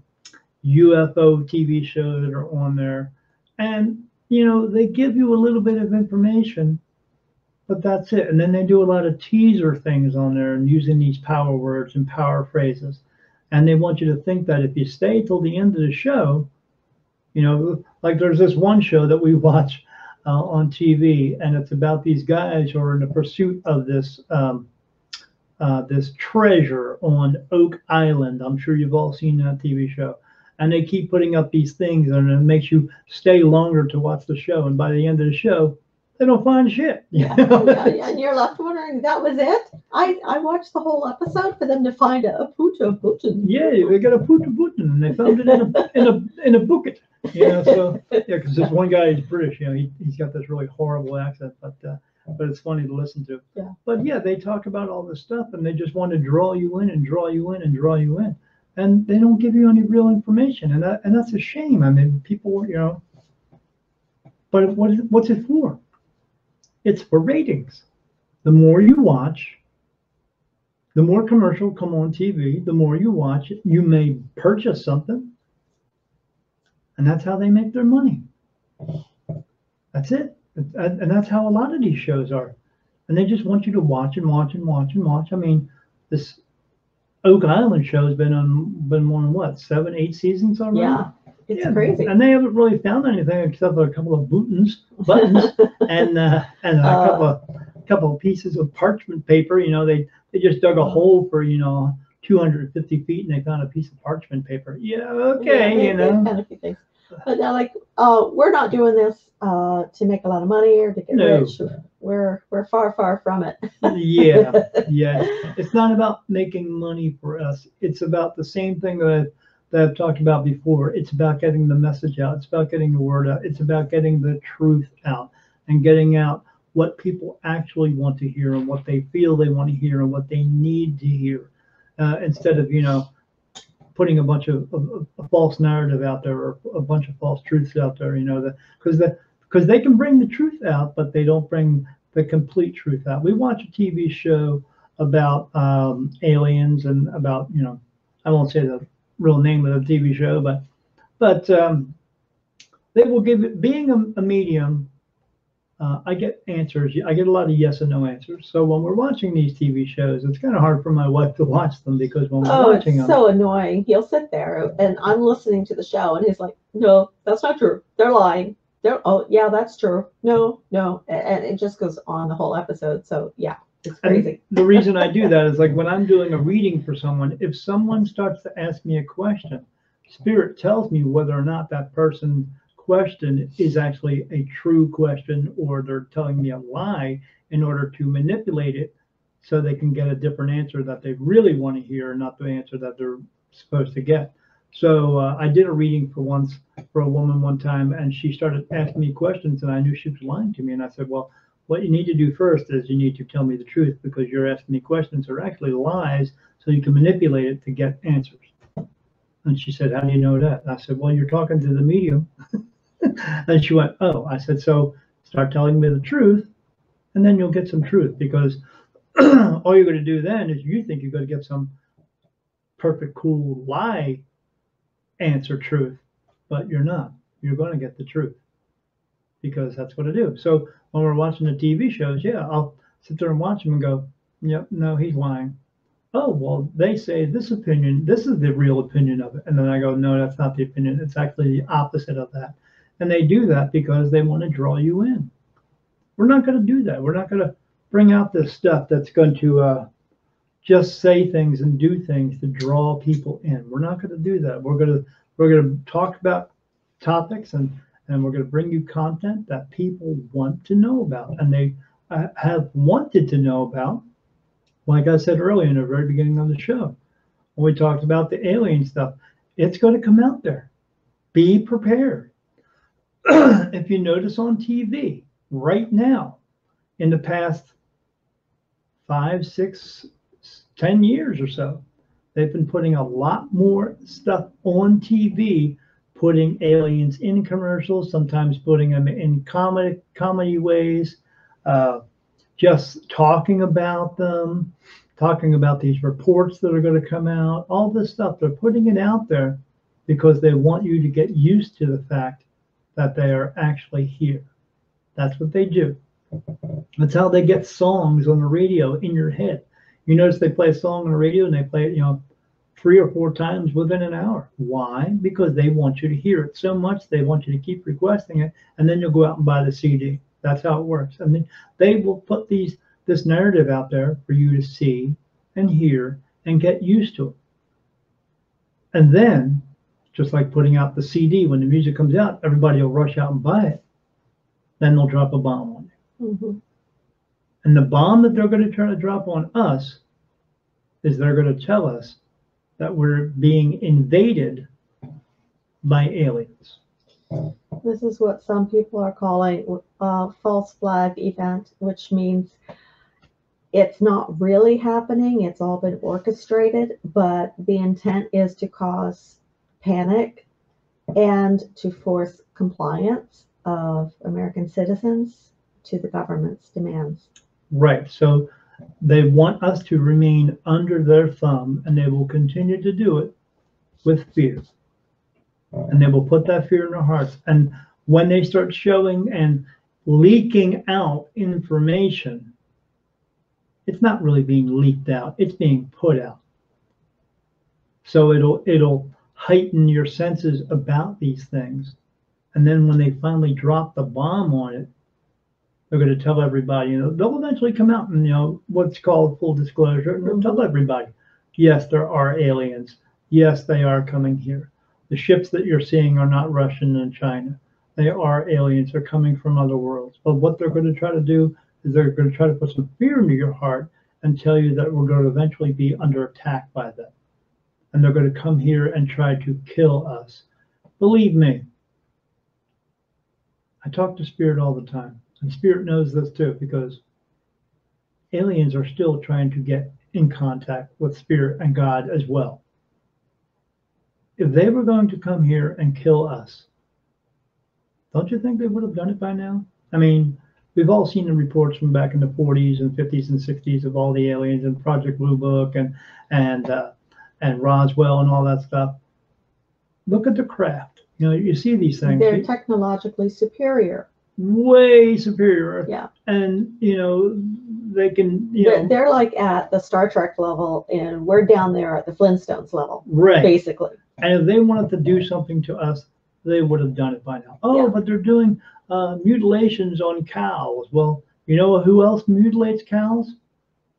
UFO TV shows that are on there, and they give you a little bit of information, but that's it. And then they do a lot of teaser things on there and using these power words and power phrases, and they want you to think that if you stay till the end of the show, like there's this one show that we watch on TV, and it's about these guys who are in the pursuit of this this treasure on Oak Island. I'm sure you've all seen that TV show. And they keep putting up these things, and it makes you stay longer to watch the show. And by the end of the show, they don't find shit. Yeah, and you're left wondering, that was it? I watched the whole episode for them to find a Puta Putin. Yeah, they got a Puta Putin, and they found it in a bucket. So yeah, because this one guy is British. He's got this really horrible accent, but it's funny to listen to. Yeah. But yeah, they talk about all this stuff, and they just want to draw you in and draw you in and draw you in. And they don't give you any real information, and that's a shame. I mean, people, but what's it for? It's for ratings. The more you watch, the more commercials come on TV. The more you watch, you may purchase something, and that's how they make their money. That's it, and that's how a lot of these shows are. And they just want you to watch and watch and watch and watch. I mean, this Oak Island show has been on what, 7, 8 seasons already? Yeah, it's crazy. And they haven't really found anything except for a couple of buttons, and a couple of pieces of parchment paper. They just dug a hole for 250 feet, and they found a piece of parchment paper. Yeah, okay, yeah, they found a few things. But they're like, we're not doing this to make a lot of money or to get rich. We're far, far from it. Yeah. It's not about making money for us. It's about the same thing that I've talked about before. It's about getting the message out. It's about getting the word out. It's about getting the truth out and getting out what people actually want to hear and what they feel they want to hear and what they need to hear, instead of, putting a bunch of a false narrative out there or a bunch of false truths out there, because they can bring the truth out, but they don't bring the complete truth out. We watch a TV show about aliens and about, I won't say the real name of the TV show, but they will give it, being a medium, I get answers. I get a lot of yes and no answers. So when we're watching these TV shows, it's kind of hard for my wife to watch them because when we're watching it's them, so annoying. He'll sit there and I'm listening to the show and he's like, no, that's not true. They're lying. Oh, yeah, that's true. No, no. And it just goes on the whole episode. So yeah, it's crazy. And the reason I do that is like when I'm doing a reading for someone, if someone starts to ask me a question, Spirit tells me whether or not that person question is actually a true question or they're telling me a lie in order to manipulate it so they can get a different answer that they really want to hear, not the answer that they're supposed to get. So I did a reading for a woman one time, and she started asking me questions, and I knew she was lying to me. And I said, well, what you need to do first is you need to tell me the truth because you're asking me questions that are actually lies so you can manipulate it to get answers. And she said, how do you know that? And I said, well, you're talking to the medium. And she went, oh. I said, so start telling me the truth, and then you'll get some truth because all you're going to do then is you think you're going to get some perfect, cool lie answer truth, but you're not. You're going to get the truth because that's what I do. So when we're watching the TV shows, yeah, I'll sit there and watch them and go, yep, no, he's lying. Oh, well, they say this opinion, this is the real opinion of it. And then I go, no, that's not the opinion. It's actually the opposite of that. And they do that because they want to draw you in. We're not going to do that. We're not going to bring out this stuff that's going to just say things and do things to draw people in. We're not going to do that. We're going to talk about topics and we're going to bring you content that people want to know about and they have wanted to know about. Like I said earlier in the very beginning of the show, when we talked about the alien stuff, it's going to come out there. Be prepared. If you notice on TV right now, in the past 5, 6, 10 years or so, they've been putting a lot more stuff on TV, putting aliens in commercials, sometimes putting them in comedy ways, just talking about them, talking about these reports that are going to come out, all this stuff. They're putting it out there because they want you to get used to the fact that they are actually here. That's what they do. That's how they get songs on the radio in your head. You notice they play a song on the radio and they play it, 3 or 4 times within an hour. Why? Because they want you to hear it so much. They want you to keep requesting it, and then you'll go out and buy the CD. That's how it works. I mean, they will put this narrative out there for you to see and hear and get used to it. And then, just like putting out the CD, when the music comes out, everybody will rush out and buy it. Then they'll drop a bomb on you. Mm-hmm. And the bomb that they're going to try to drop on us is they're going to tell us that we're being invaded by aliens. This is what some people are calling a false flag event, which means it's not really happening. It's all been orchestrated, but the intent is to cause panic and to force compliance of American citizens to the government's demands. Right. So they want us to remain under their thumb, and they will continue to do it with fear. And they will put that fear in their hearts. And when they start showing and leaking out information, it's not really being leaked out. It's being put out. So it'll heighten your senses about these things. And then when they finally drop the bomb on it, they're going to tell everybody, they'll eventually come out and, what's called full disclosure, and they'll tell everybody, yes, there are aliens. Yes, they are coming here. The ships that you're seeing are not Russian and China. They are aliens. They're coming from other worlds. But what they're going to try to do is they're going to try to put some fear into your heart and tell you that we're going to eventually be under attack by them. And they're going to come here and try to kill us. Believe me, I talk to Spirit all the time. And Spirit knows this too, because aliens are still trying to get in contact with Spirit and God as well. If they were going to come here and kill us, don't you think they would have done it by now? I mean, we've all seen the reports from back in the 40s and 50s and 60s of all the aliens and Project Blue Book and Roswell and all that stuff. Look at the craft. You know, you see these things. They're technologically superior. Way superior. Yeah. And, you know, they can, they're like at the Star Trek level, and we're down there at the Flintstones level. Right. Basically. And if they wanted to do something to us, they would have done it by now. Oh, Yeah. but they're doing mutilations on cows. Well, you know who else mutilates cows?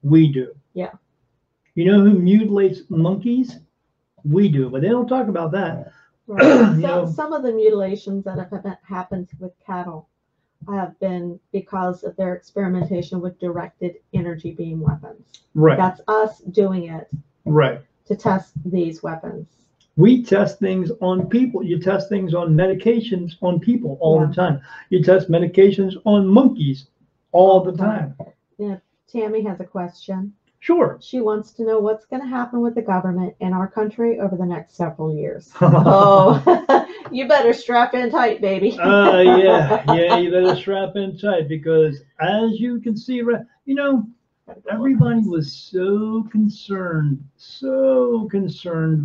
We do. Yeah. You know who mutilates monkeys? We do, but they don't talk about that. Right. Some of the mutilations that have happened with cattle have been because of their experimentation with directed energy beam weapons. Right. That's us doing it. Right. To test these weapons. We test things on people. You test things on medications on people all the time. You test medications on monkeys all the time. Yeah. Tammy has a question. Sure. She wants to know what's going to happen with the government in our country over the next several years. Oh, you better strap in tight, baby. Yeah, you better strap in tight, because as you can see, you know, everybody was so concerned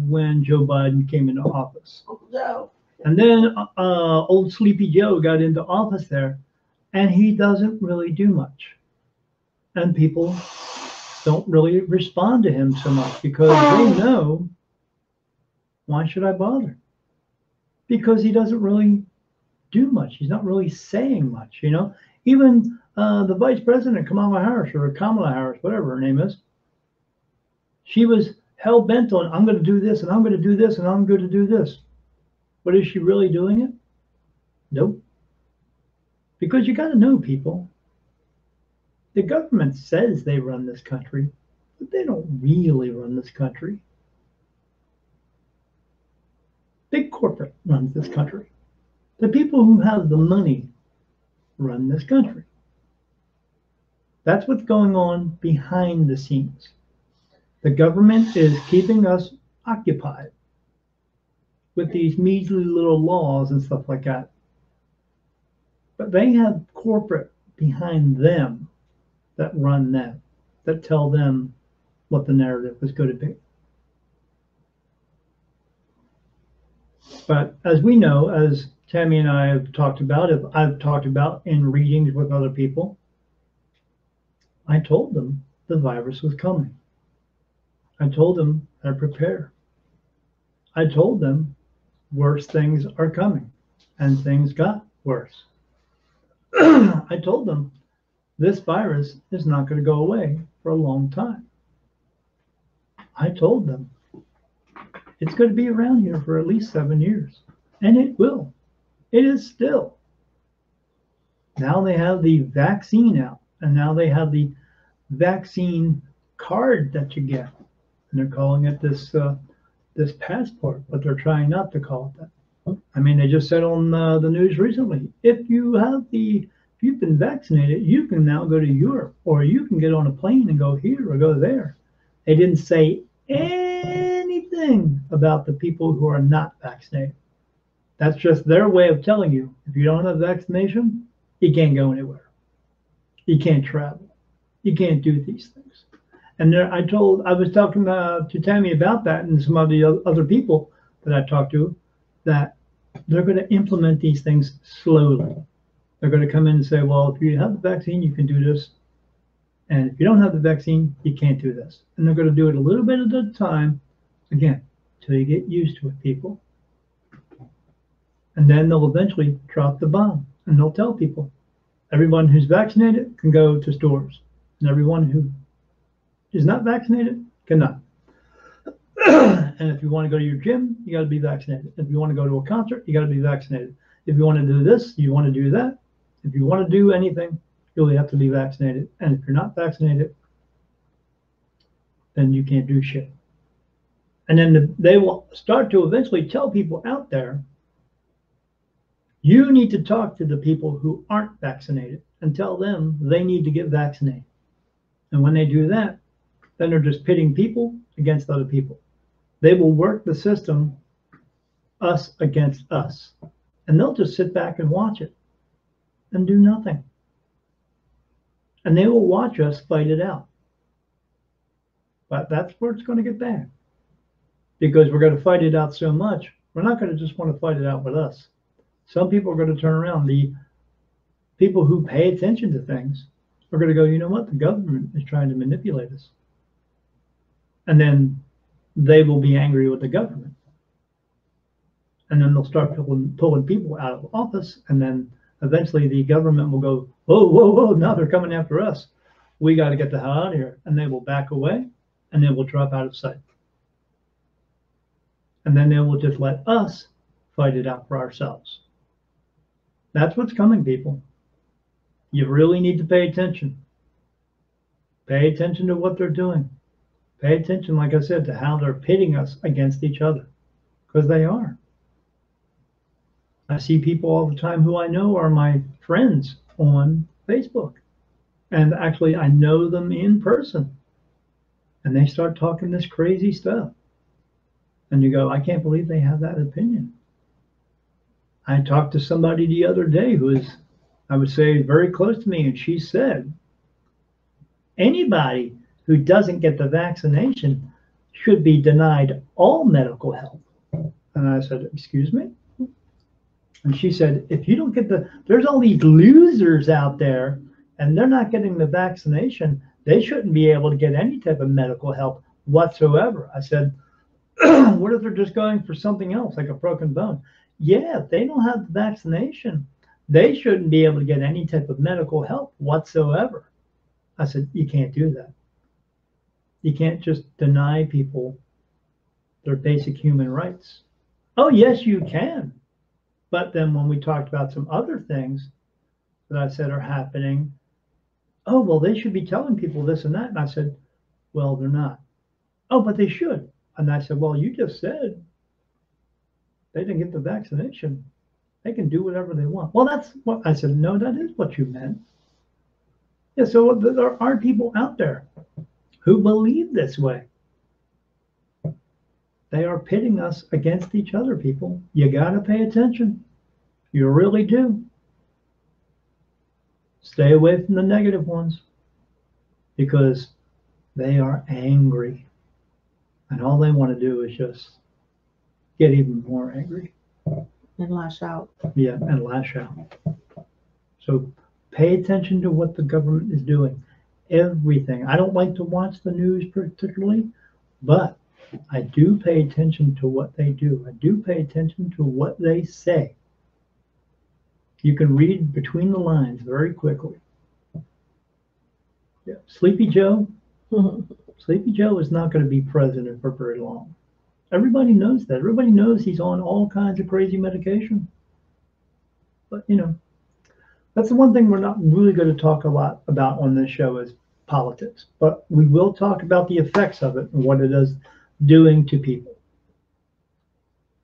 when Joe Biden came into office. Oh, no. And then old Sleepy Joe got into office there, and he doesn't really do much. And people don't really respond to him so much, because they know, why should I bother? Because he doesn't really do much. He's not really saying much, you know. Even the vice president, Kamala Harris, whatever her name is, she was hell bent on, I'm going to do this, and I'm going to do this, and I'm going to do this. But is she really doing it? Nope. Because you got to know, people. The government says they run this country, but they don't really run this country. Big corporate runs this country. The people who have the money run this country. That's what's going on behind the scenes. The government is keeping us occupied with these measly little laws and stuff like that. But they have corporate behind them that run them, that tell them what the narrative is going to be. But as we know, as Tammy and I have talked about, I've talked about in readings with other people, I told them the virus was coming. I told them to prepare. I told them worse things are coming, and things got worse. I told them this virus is not going to go away for a long time. I told them it's going to be around here for at least 7 years, and it will. It is still. Now they have the vaccine out, and now they have the vaccine card that you get, and they're calling it this passport, but they're trying not to call it that. I mean, they just said on the news recently, if you've been vaccinated, you can now go to Europe, or you can get on a plane and go here or go there. They didn't say anything about the people who are not vaccinated. That's just their way of telling you, if you don't have vaccination, you can't go anywhere. You can't travel. You can't do these things. And there, I was talking to Tammy about that, and some of the other people that I talked to, that they're going to implement these things slowly. They're going to come in and say, well, if you have the vaccine, you can do this. And if you don't have the vaccine, you can't do this. And they're going to do it a little bit at a time, again, till you get used to it, people. And then they'll eventually drop the bomb, and they'll tell people, everyone who's vaccinated can go to stores, and everyone who is not vaccinated cannot. And if you want to go to your gym, you got to be vaccinated. If you want to go to a concert, you got to be vaccinated. If you want to do this, you want to do that. If you want to do anything, you'll have to be vaccinated. And if you're not vaccinated, then you can't do shit. And then they will start to eventually tell people out there, You need to talk to the people who aren't vaccinated and tell them they need to get vaccinated. And when they do that, then they're just pitting people against other people. They will work the system, us against us. And they'll just sit back and watch it and do nothing. And they will watch us fight it out. But that's where it's going to get bad. Because we're going to fight it out so much, we're not going to just want to fight it out with us. Some people are going to turn around. The people who pay attention to things are going to go, you know what? The government is trying to manipulate us. And then they will be angry with the government. And then they'll start pulling people out of office. And then eventually the government will go, whoa, whoa, whoa, now they're coming after us. We got to get the hell out of here. And they will back away and they will drop out of sight. And then they will just let us fight it out for ourselves. That's what's coming, people. You really need to pay attention. Pay attention to what they're doing. Pay attention, like I said, to how they're pitting us against each other. Because they are. I see people all the time who I know are my friends on Facebook. And actually, I know them in person. And they start talking this crazy stuff. And you go, I can't believe they have that opinion. I talked to somebody the other day who is, I would say, very close to me, and she said, anybody who doesn't get the vaccination should be denied all medical help. And I said, excuse me? And she said, if you don't get there's all these losers out there, and they're not getting the vaccination, they shouldn't be able to get any type of medical help whatsoever. I said, what if they're just going for something else, like a broken bone? Yeah, if they don't have the vaccination, they shouldn't be able to get any type of medical help whatsoever. I said, you can't do that. You can't just deny people their basic human rights. Oh, yes, you can. But then when we talked about some other things that I said are happening, oh, well, they should be telling people this and that. And I said, well, they're not. Oh, but they should. And I said, well, you just said they didn't get the vaccination. They can do whatever they want. Well, that's what I said. No, that is what you meant. Yeah, so there are people out there who believe this way. They are pitting us against each other, people. You got to pay attention. You really do. Stay away from the negative ones because they are angry. And all they want to do is just get even more angry. And lash out. Yeah, and lash out. So pay attention to what the government is doing. Everything. I don't like to watch the news particularly, but I do pay attention to what they do. I do pay attention to what they say. You can read between the lines very quickly. Yeah. Sleepy Joe. Sleepy Joe is not going to be president for very long. Everybody knows that. Everybody knows he's on all kinds of crazy medication. But, you know, that's the one thing we're not really going to talk a lot about on this show is politics. But we will talk about the effects of it and what it is doing to people.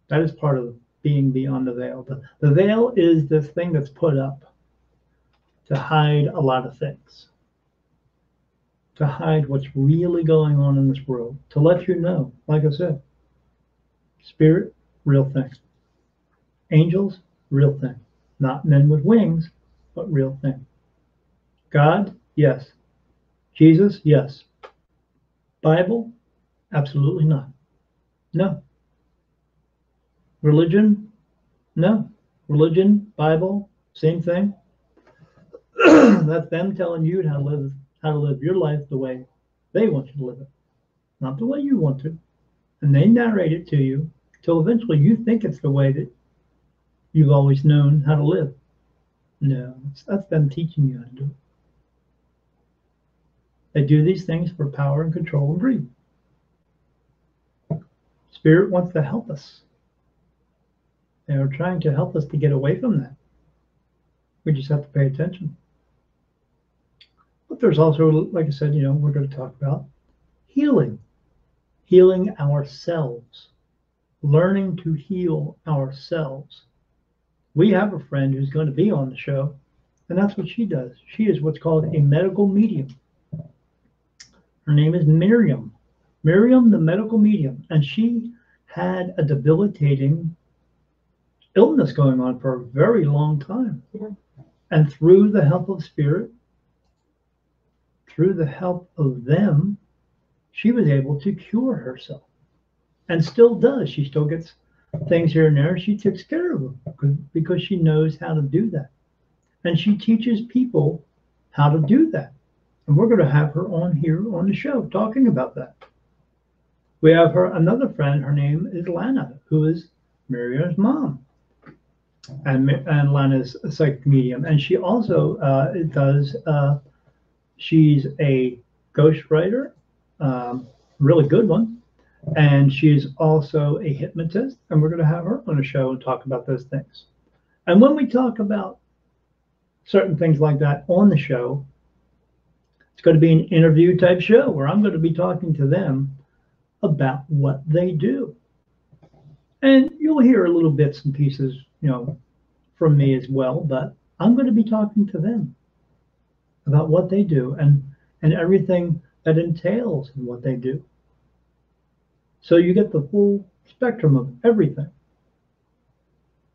That is part of being beyond the veil. The veil is this thing that's put up to hide a lot of things. To hide what's really going on in this world. To let you know, like I said, spirit, real thing. Angels, real thing. Not men with wings, but real thing. God, yes. Jesus, yes. Bible, absolutely not. No. Religion, no. Religion, Bible, same thing. That's them telling you how to live your life the way they want you to live it, not the way you want to. And they narrate it to you till eventually you think it's the way that you've always known how to live. No, that's them teaching you how to do it. They do these things for power and control and greed. Spirit wants to help us. They are trying to help us to get away from that. We just have to pay attention. But there's also, like I said, you know, we're going to talk about healing. Healing ourselves. Learning to heal ourselves. We have a friend who's going to be on the show, and that's what she does. She is what's called a medical medium. Her name is Miriam. Miriam, the medical medium. And she had a debilitating illness going on for a very long time. Yeah. And through the help of spirit, through the help of them, she was able to cure herself. And still does. She still gets things here and there. She takes care of them because she knows how to do that. And she teaches people how to do that. And we're going to have her on here on the show talking about that. We have another friend. Her name is Lana, who is Miriam's mom. And Lana's a psychic medium. And she also she's a ghostwriter, really good one. And she's also a hypnotist. And we're going to have her on the show and talk about those things. And when we talk about certain things like that on the show, it's going to be an interview type show where I'm going to be talking to them about what they do. And you'll hear little bits and pieces, from me as well, but I'm going to be talking to them about what they do and everything that entails in what they do. So you get the full spectrum of everything,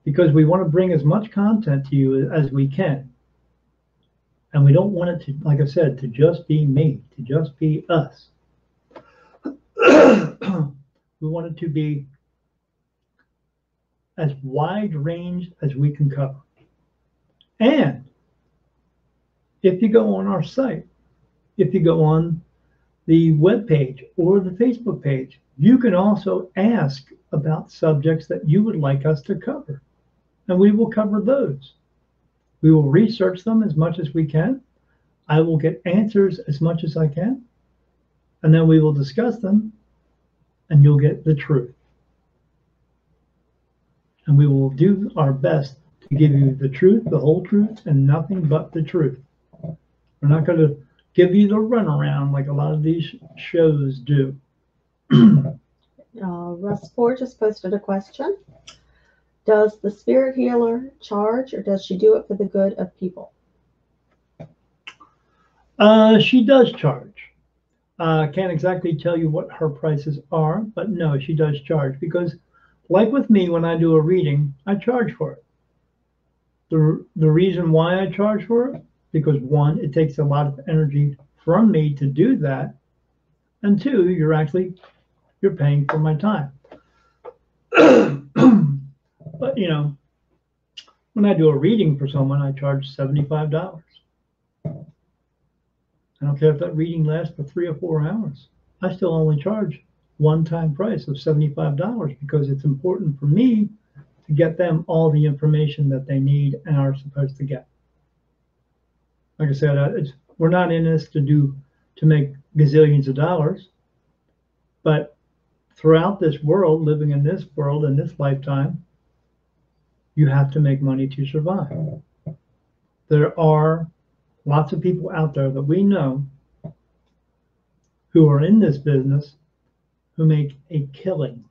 because we want to bring as much content to you as we can. And we don't want it to, like I said, to just be me, to just be us. We want it to be as wide range as we can cover. And if you go on our site, if you go on the web page or the Facebook page, you can also ask about subjects that you would like us to cover. And we will cover those. We will research them as much as we can. I will get answers as much as I can. And then we will discuss them, and you'll get the truth. And we will do our best to give you the truth, the whole truth, and nothing but the truth. We're not going to give you the runaround like a lot of these shows do. Russ Ford just posted a question. Does the spirit healer charge, or does she do it for the good of people? She does charge. I can't exactly tell you what her prices are, but no, she does charge, because like with me, when I do a reading, I charge for it. The reason why I charge for it, because one, it takes a lot of energy from me to do that, and two, you're paying for my time. But when I do a reading for someone, I charge $75. I don't care if that reading lasts for 3 or 4 hours. I still only charge one-time price of $75 because it's important for me to get them all the information that they need and are supposed to get. Like I said, we're not in this to make gazillions of dollars, but throughout this world, living in this world, in this lifetime, you have to make money to survive. There are lots of people out there that we know who are in this business who make a killing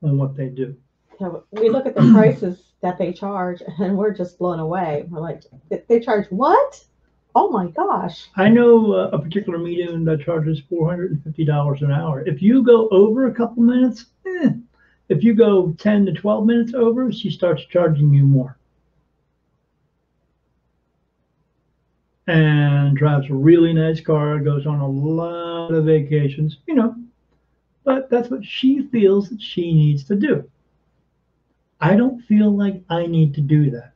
on what they do. Yeah, we look at the prices that they charge, and we're just blown away. We're like, they charge what? Oh my gosh. I know a particular medium that charges $450 an hour. If you go over a couple minutes, if you go 10 to 12 minutes over, she starts charging you more. And drives a really nice car, goes on a lot of vacations, but that's what she feels that she needs to do. I don't feel like I need to do that.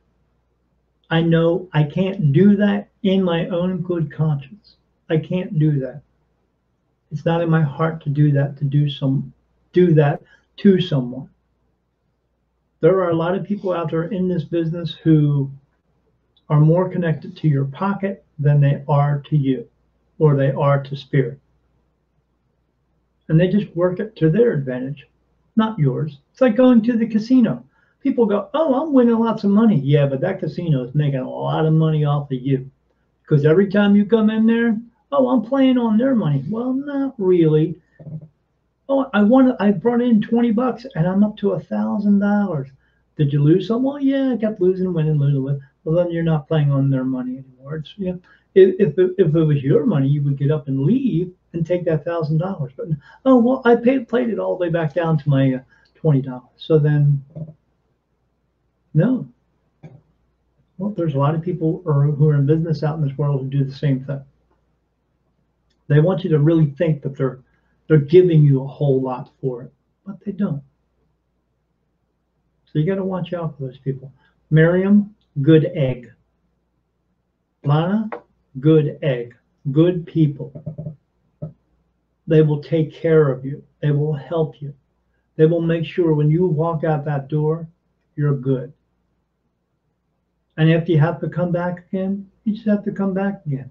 I know I can't do that in my own good conscience. I can't do that. It's not in my heart to do that, to do that to someone. There are a lot of people out there in this business who are more connected to your pocket than they are to you, or they are to spirit. And they just work it to their advantage, not yours. It's like going to the casino. People go, oh, I'm winning lots of money. Yeah, but that casino is making a lot of money off of you. Because every time you come in there, oh, I'm playing on their money. Well, not really. Oh, I brought in $20 and I'm up to $1,000. Did you lose some? Well, yeah, I kept losing, winning, losing. Well, then you're not playing on their money anymore. It's, you know, if it was your money, you would get up and leave and take that $1,000. But oh well, I played it all the way back down to my $20. So then, no. Well, there's a lot of people who are in business out in this world who do the same thing. They want you to really think that they're giving you a whole lot for it, but they don't. So you got to watch out for those people. Miriam, good egg. Lana, good egg. Good people. They will take care of you. They will help you. They will make sure when you walk out that door, you're good. And if you have to come back again, you just have to come back again.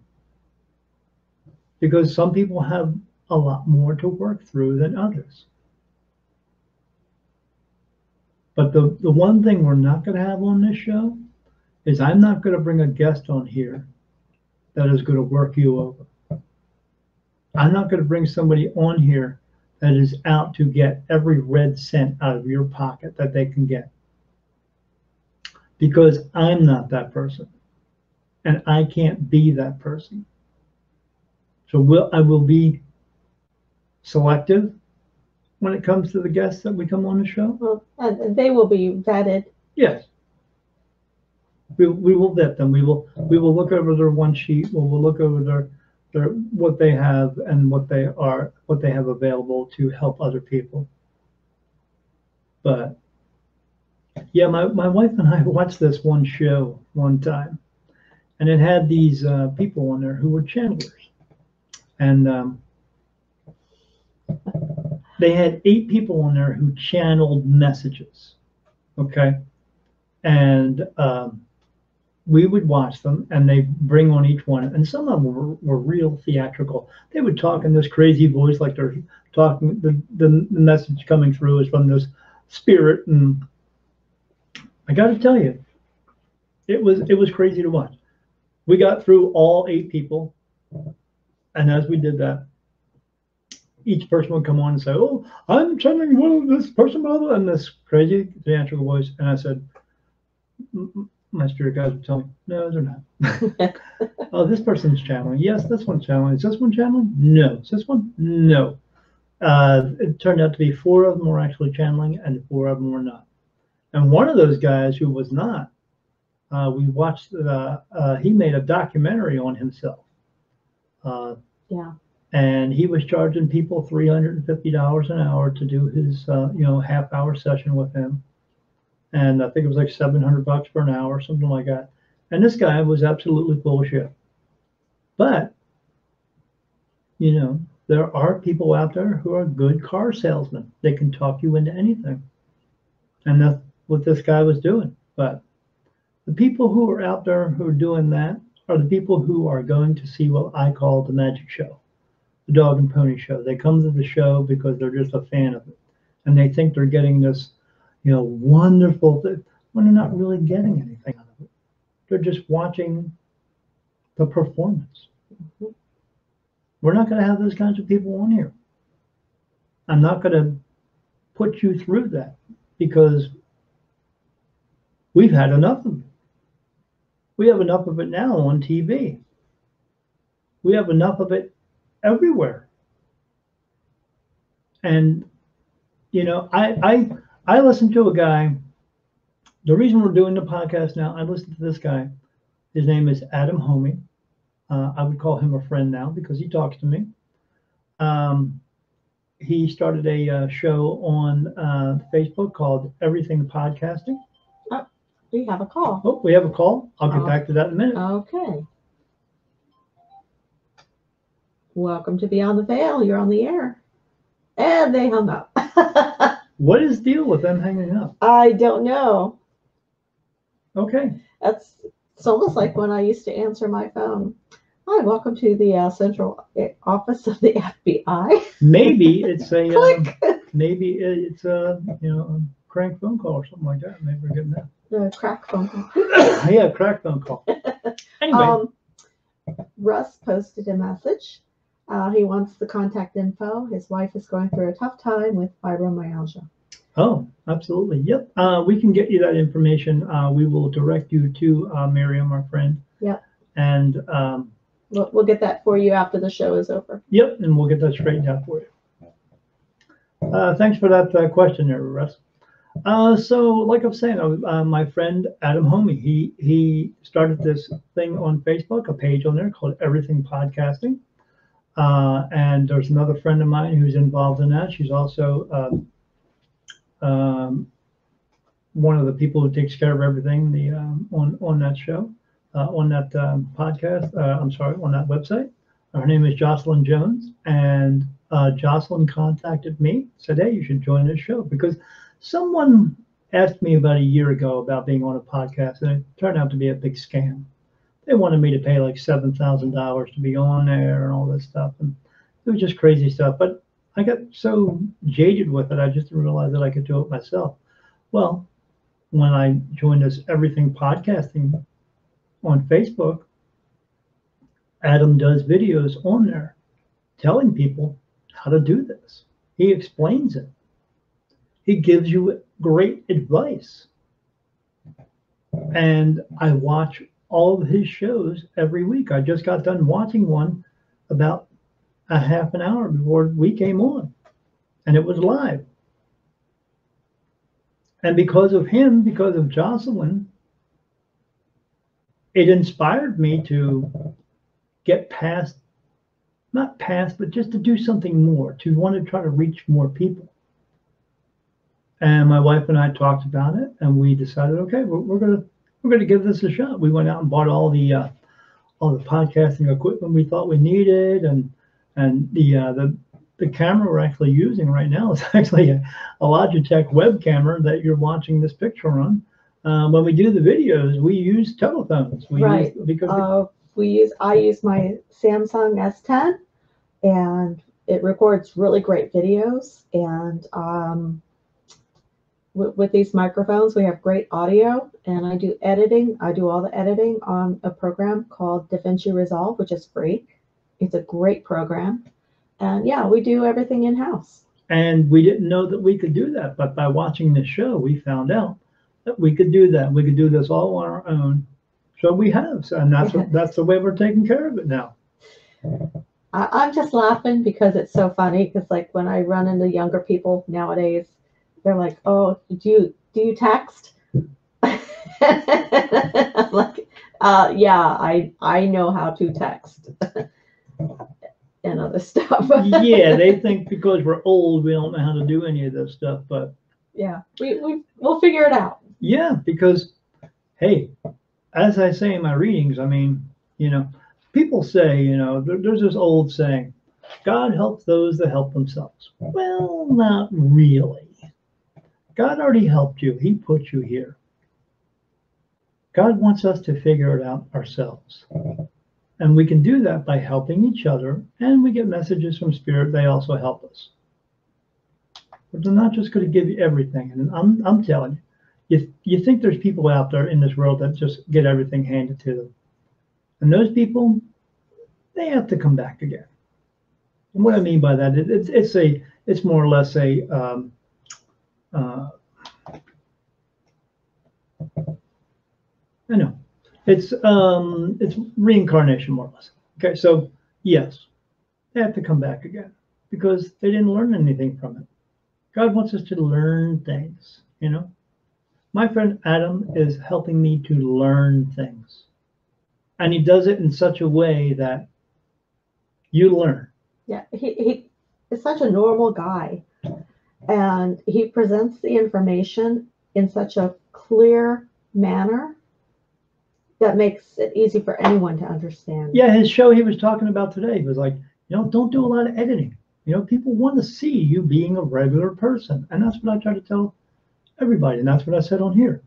Because some people have a lot more to work through than others. But the one thing we're not going to have on this show is I'm not going to bring a guest on here that is going to work you over. I'm not going to bring somebody on here that is out to get every red cent out of your pocket that they can get. Because I'm not that person. And I can't be that person. So I will be selective when it comes to the guests that we come on the show. Well, and they will be vetted. Yes. We will vet them. We will look over their one sheet. We'll look over their what they have and what they have available to help other people. But yeah, my wife and I watched this one show one time, and it had these people on there who were channelers, and they had 8 people on there who channeled messages. Okay, and we would watch them, and they bring on each one, and some of them were real theatrical. They would talk in this crazy voice, like they're talking. The message coming through is from this spirit, and I got to tell you, it was crazy to watch. We got through all 8 people, and as we did that, each person would come on and say, "Oh, I'm channeling one of this person," blah, blah, and this crazy theatrical voice, and I said, my spirit guides would tell me, no, they're not. Oh, this person's channeling. Yes, this one's channeling. Is this one channeling? No. Is this one? No. It turned out to be 4 of them were actually channeling and 4 of them were not. And one of those guys who was not, we watched, he made a documentary on himself. Yeah. And he was charging people $350 an hour to do his, half-hour session with him. And I think it was like $700 for an hour, something like that. And this guy was absolutely full of shit. But, there are people out there who are good car salesmen. They can talk you into anything. And that's what this guy was doing. But the people who are out there who are doing that are the people who are going to see what I call the magic show, the dog and pony show. They come to the show because they're just a fan of it. And they think they're getting this wonderful thing, when they're not really getting anything out of it. They're just watching the performance. Mm-hmm. We're not going to have those kinds of people on here. I'm not going to put you through that because we've had enough of it. We have enough of it now on TV. We have enough of it everywhere. And, I listened to a guy. The reason we're doing the podcast now, I listened to this guy. His name is Adam Homey. I would call him a friend now because he talks to me. He started a show on Facebook called Everything Podcasting. Oh, we have a call. Oh, we have a call. I'll get back to that in a minute. Okay. Welcome to Beyond the Veil. You're on the air. And they hung up. What is the deal with them hanging up? I don't know. Okay. It's almost like when I used to answer my phone. Hi, welcome to the central office of the FBI. Maybe it's a a crank phone call or something like that. Maybe we're getting that. The crack phone call. Yeah, crack phone call. Anyway, Russ posted a message. He wants the contact info. His wife is going through a tough time with fibromyalgia. Oh, absolutely. Yep. We can get you that information. We will direct you to Miriam, our friend. Yep. And we'll get that for you after the show is over. Yep, and we'll get that straightened out for you. Thanks for that question there, Russ. So, like I was saying, my friend Adam Homey, he started this thing on Facebook, a page on there called Everything Podcasting. And there's another friend of mine who's involved in that. She's also one of the people who takes care of everything on that show, on that podcast. I'm sorry, on that website. Her name is Jocelyn Jones, and Jocelyn contacted me, said, "Hey, you should join this show," because someone asked me about a year ago about being on a podcast, and it turned out to be a big scam. They wanted me to pay like $7,000 to be on there and all this stuff, and it was just crazy stuff. But I got so jaded with it, I just didn't realize that I could do it myself. Well, when I joined this Everything Podcasting on Facebook, Adam does videos on there telling people how to do this. He explains it. He gives you great advice. And I watch all of his shows every week. I just got done watching one about a half an hour before we came on, and it was live. And because of him, because of Jocelyn, it inspired me to get past, not past, but just to do something more, to want to try to reach more people. And my wife and I talked about it, and we decided, okay, we're gonna give this a shot. We went out and bought all the podcasting equipment we thought we needed, and the camera we're actually using right now is actually a Logitech web camera that you're watching this picture on. When we do the videos, we use telephones. Right. I use my Samsung S10, and it records really great videos. And with these microphones, we have great audio. And I do editing. I do all the editing on a program called DaVinci Resolve, which is free. It's a great program. And yeah, we do everything in-house. And we didn't know that we could do that, but by watching this show, we found out that we could do that. We could do this all on our own. So we have, and that's the way we're taking care of it now. I'm just laughing because it's so funny. Because like when I run into younger people nowadays, they're like, "Oh, do you text?" I'm like, "Yeah, I know how to text." And other stuff. Yeah, they think because we're old, we don't know how to do any of this stuff, but yeah, we'll figure it out. Yeah, because hey, as I say in my readings, I mean, people say, there's this old saying, God helps those that help themselves. Well, not really. God already helped you. He put you here. God wants us to figure it out ourselves. And we can do that by helping each other, and we get messages from Spirit. They also help us. But they're not just going to give you everything. And I'm telling you, you think there's people out there in this world that just get everything handed to them. And those people, they have to come back again. And what I mean by that, it's more or less I know. It's reincarnation, more or less. Okay, so yes, they have to come back again because they didn't learn anything from it. God wants us to learn things, My friend Adam is helping me to learn things. And he does it in such a way that you learn. Yeah, he is such a normal guy. And he presents the information in such a clear manner that makes it easy for anyone to understand. Yeah, his show he was talking about today was like, don't do a lot of editing. People want to see you being a regular person. And that's what I try to tell everybody. And that's what I said on here.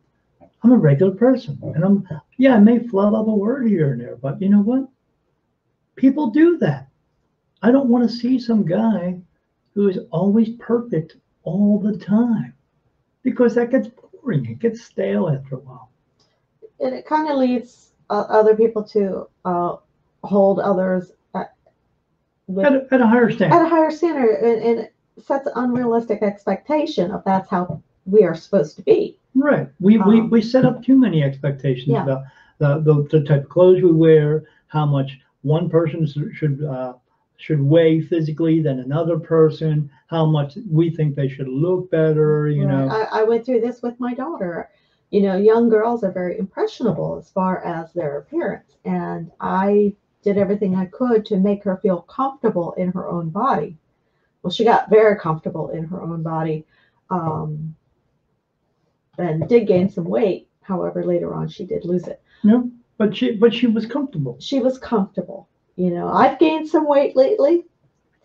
I'm a regular person. And I may flub up a word here and there, but you know what? People do that. I don't want to see some guy who is always perfect all the time because that gets boring. It gets stale after a while. And it kind of leads other people to hold others at a higher standard. At a higher standard, and sets an unrealistic expectation of that's how we are supposed to be. Right. We set up too many expectations Yeah. about the type of clothes we wear, how much one person should weigh physically than another person, how much we think they should look better, you Right. know. I went through this with my daughter. You know, young girls are very impressionable as far as their appearance, and I did everything I could to make her feel comfortable in her own body. Well, she got very comfortable in her own body, and did gain some weight. However, later on, she did lose it. No, but she was comfortable. She was comfortable. You know, I've gained some weight lately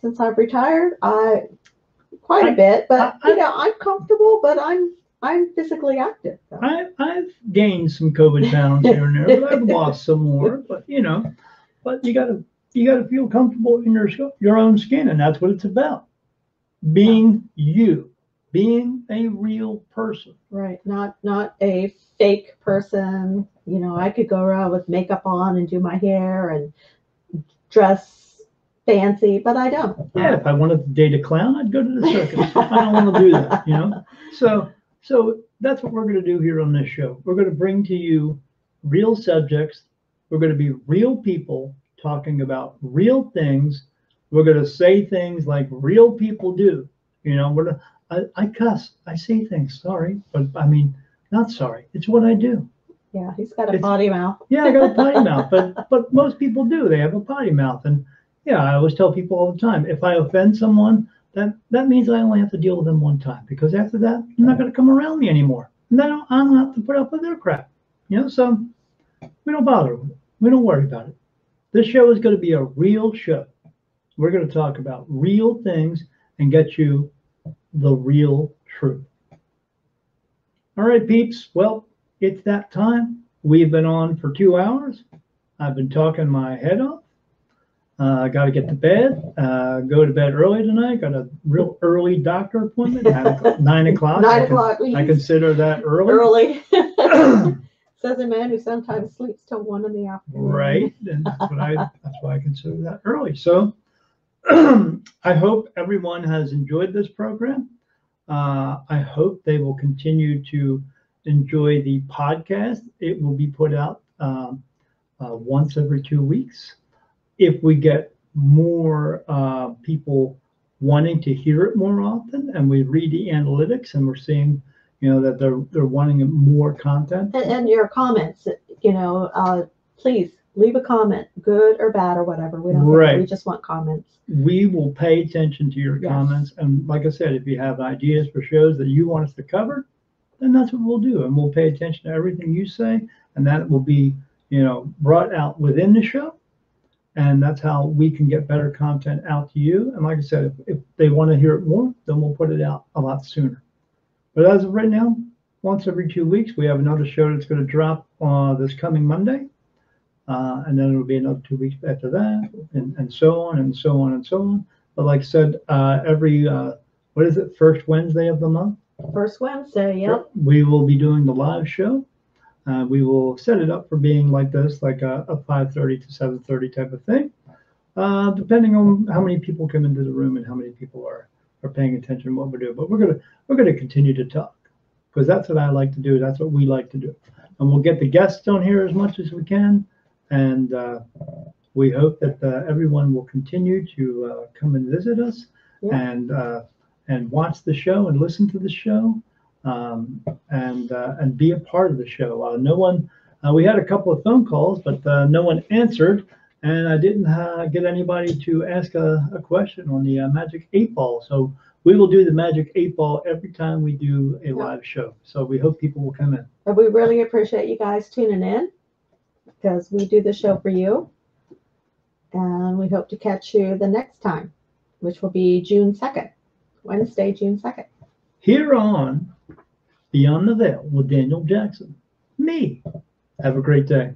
since I've retired. Quite a bit, but you know, I'm comfortable, but I'm physically active. So. I've gained some COVID pounds here and there, but I've lost some more. But you know, but you gotta feel comfortable in your own skin, and that's what it's about. Being you, being a real person. Right, not a fake person. You know, I could go around with makeup on and do my hair and dress fancy, but I don't. Yeah, if I wanted to date a clown, I'd go to the circus. I don't want to do that, you know. So that's what we're going to do here on this show. We're going to bring to you real subjects. We're going to be real people talking about real things. We're going to say things like real people do. You know, I cuss. I say things. Sorry, but I mean, not sorry. It's what I do. Yeah, he's got a potty mouth. Yeah, I got a potty mouth, but most people do. They have a potty mouth, and yeah, I always tell people all the time, if I offend someone, that means I only have to deal with them one time, because after that, they're not going to come around me anymore, and then I don't have to put up with their crap. You know, so we don't bother with it. We don't worry about it. This show is going to be a real show. We're going to talk about real things and get you the real truth. All right, peeps. Well, it's that time. We've been on for 2 hours. I've been talking my head off. I got to get to bed. Go to bed early tonight. Got a real early doctor appointment. 9 o'clock. 9 o'clock. I consider that early. Early. Says a man who sometimes sleeps till 1 in the afternoon. Right, and that's why I consider that early. So I hope everyone has enjoyed this program. I hope they will continue to enjoy the podcast. It will be put out once every 2 weeks. If we get more people wanting to hear it more often, and we read the analytics and we're seeing, you know, that they're wanting more content. And your comments, you know, please leave a comment, good or bad or whatever. We don't care. We just want comments. We will pay attention to your comments. And like I said, if you have ideas for shows that you want us to cover, then that's what we'll do. And we'll pay attention to everything you say, and that will be, you know, brought out within the show. And that's how we can get better content out to you. And like I said, if they want to hear it more, then we'll put it out a lot sooner. But as of right now, once every 2 weeks, we have another show that's going to drop this coming Monday. And then it'll be another 2 weeks after that, and so on and so on and so on. But like I said, every, what is it, first Wednesday of the month? First Wednesday, yep. We will be doing the live show. We will set it up for being like this, like a 5:30 to 7:30 type of thing, depending on how many people come into the room and how many people are paying attention to what we're doing. But we're gonna continue to talk, because that's what I like to do. That's what we like to do, and we'll get the guests on here as much as we can. And we hope that everyone will continue to come and visit us, and watch the show and listen to the show. And be a part of the show. No one, we had a couple of phone calls, but no one answered, and I didn't get anybody to ask a question on the Magic 8 Ball. So we will do the Magic 8 Ball every time we do a live show. So we hope people will come in. And we really appreciate you guys tuning in, because we do the show for you. And we hope to catch you the next time, which will be June 2nd, Wednesday, June 2nd. Here on Beyond the Veil with Daniel Jackson. Me. Have a great day.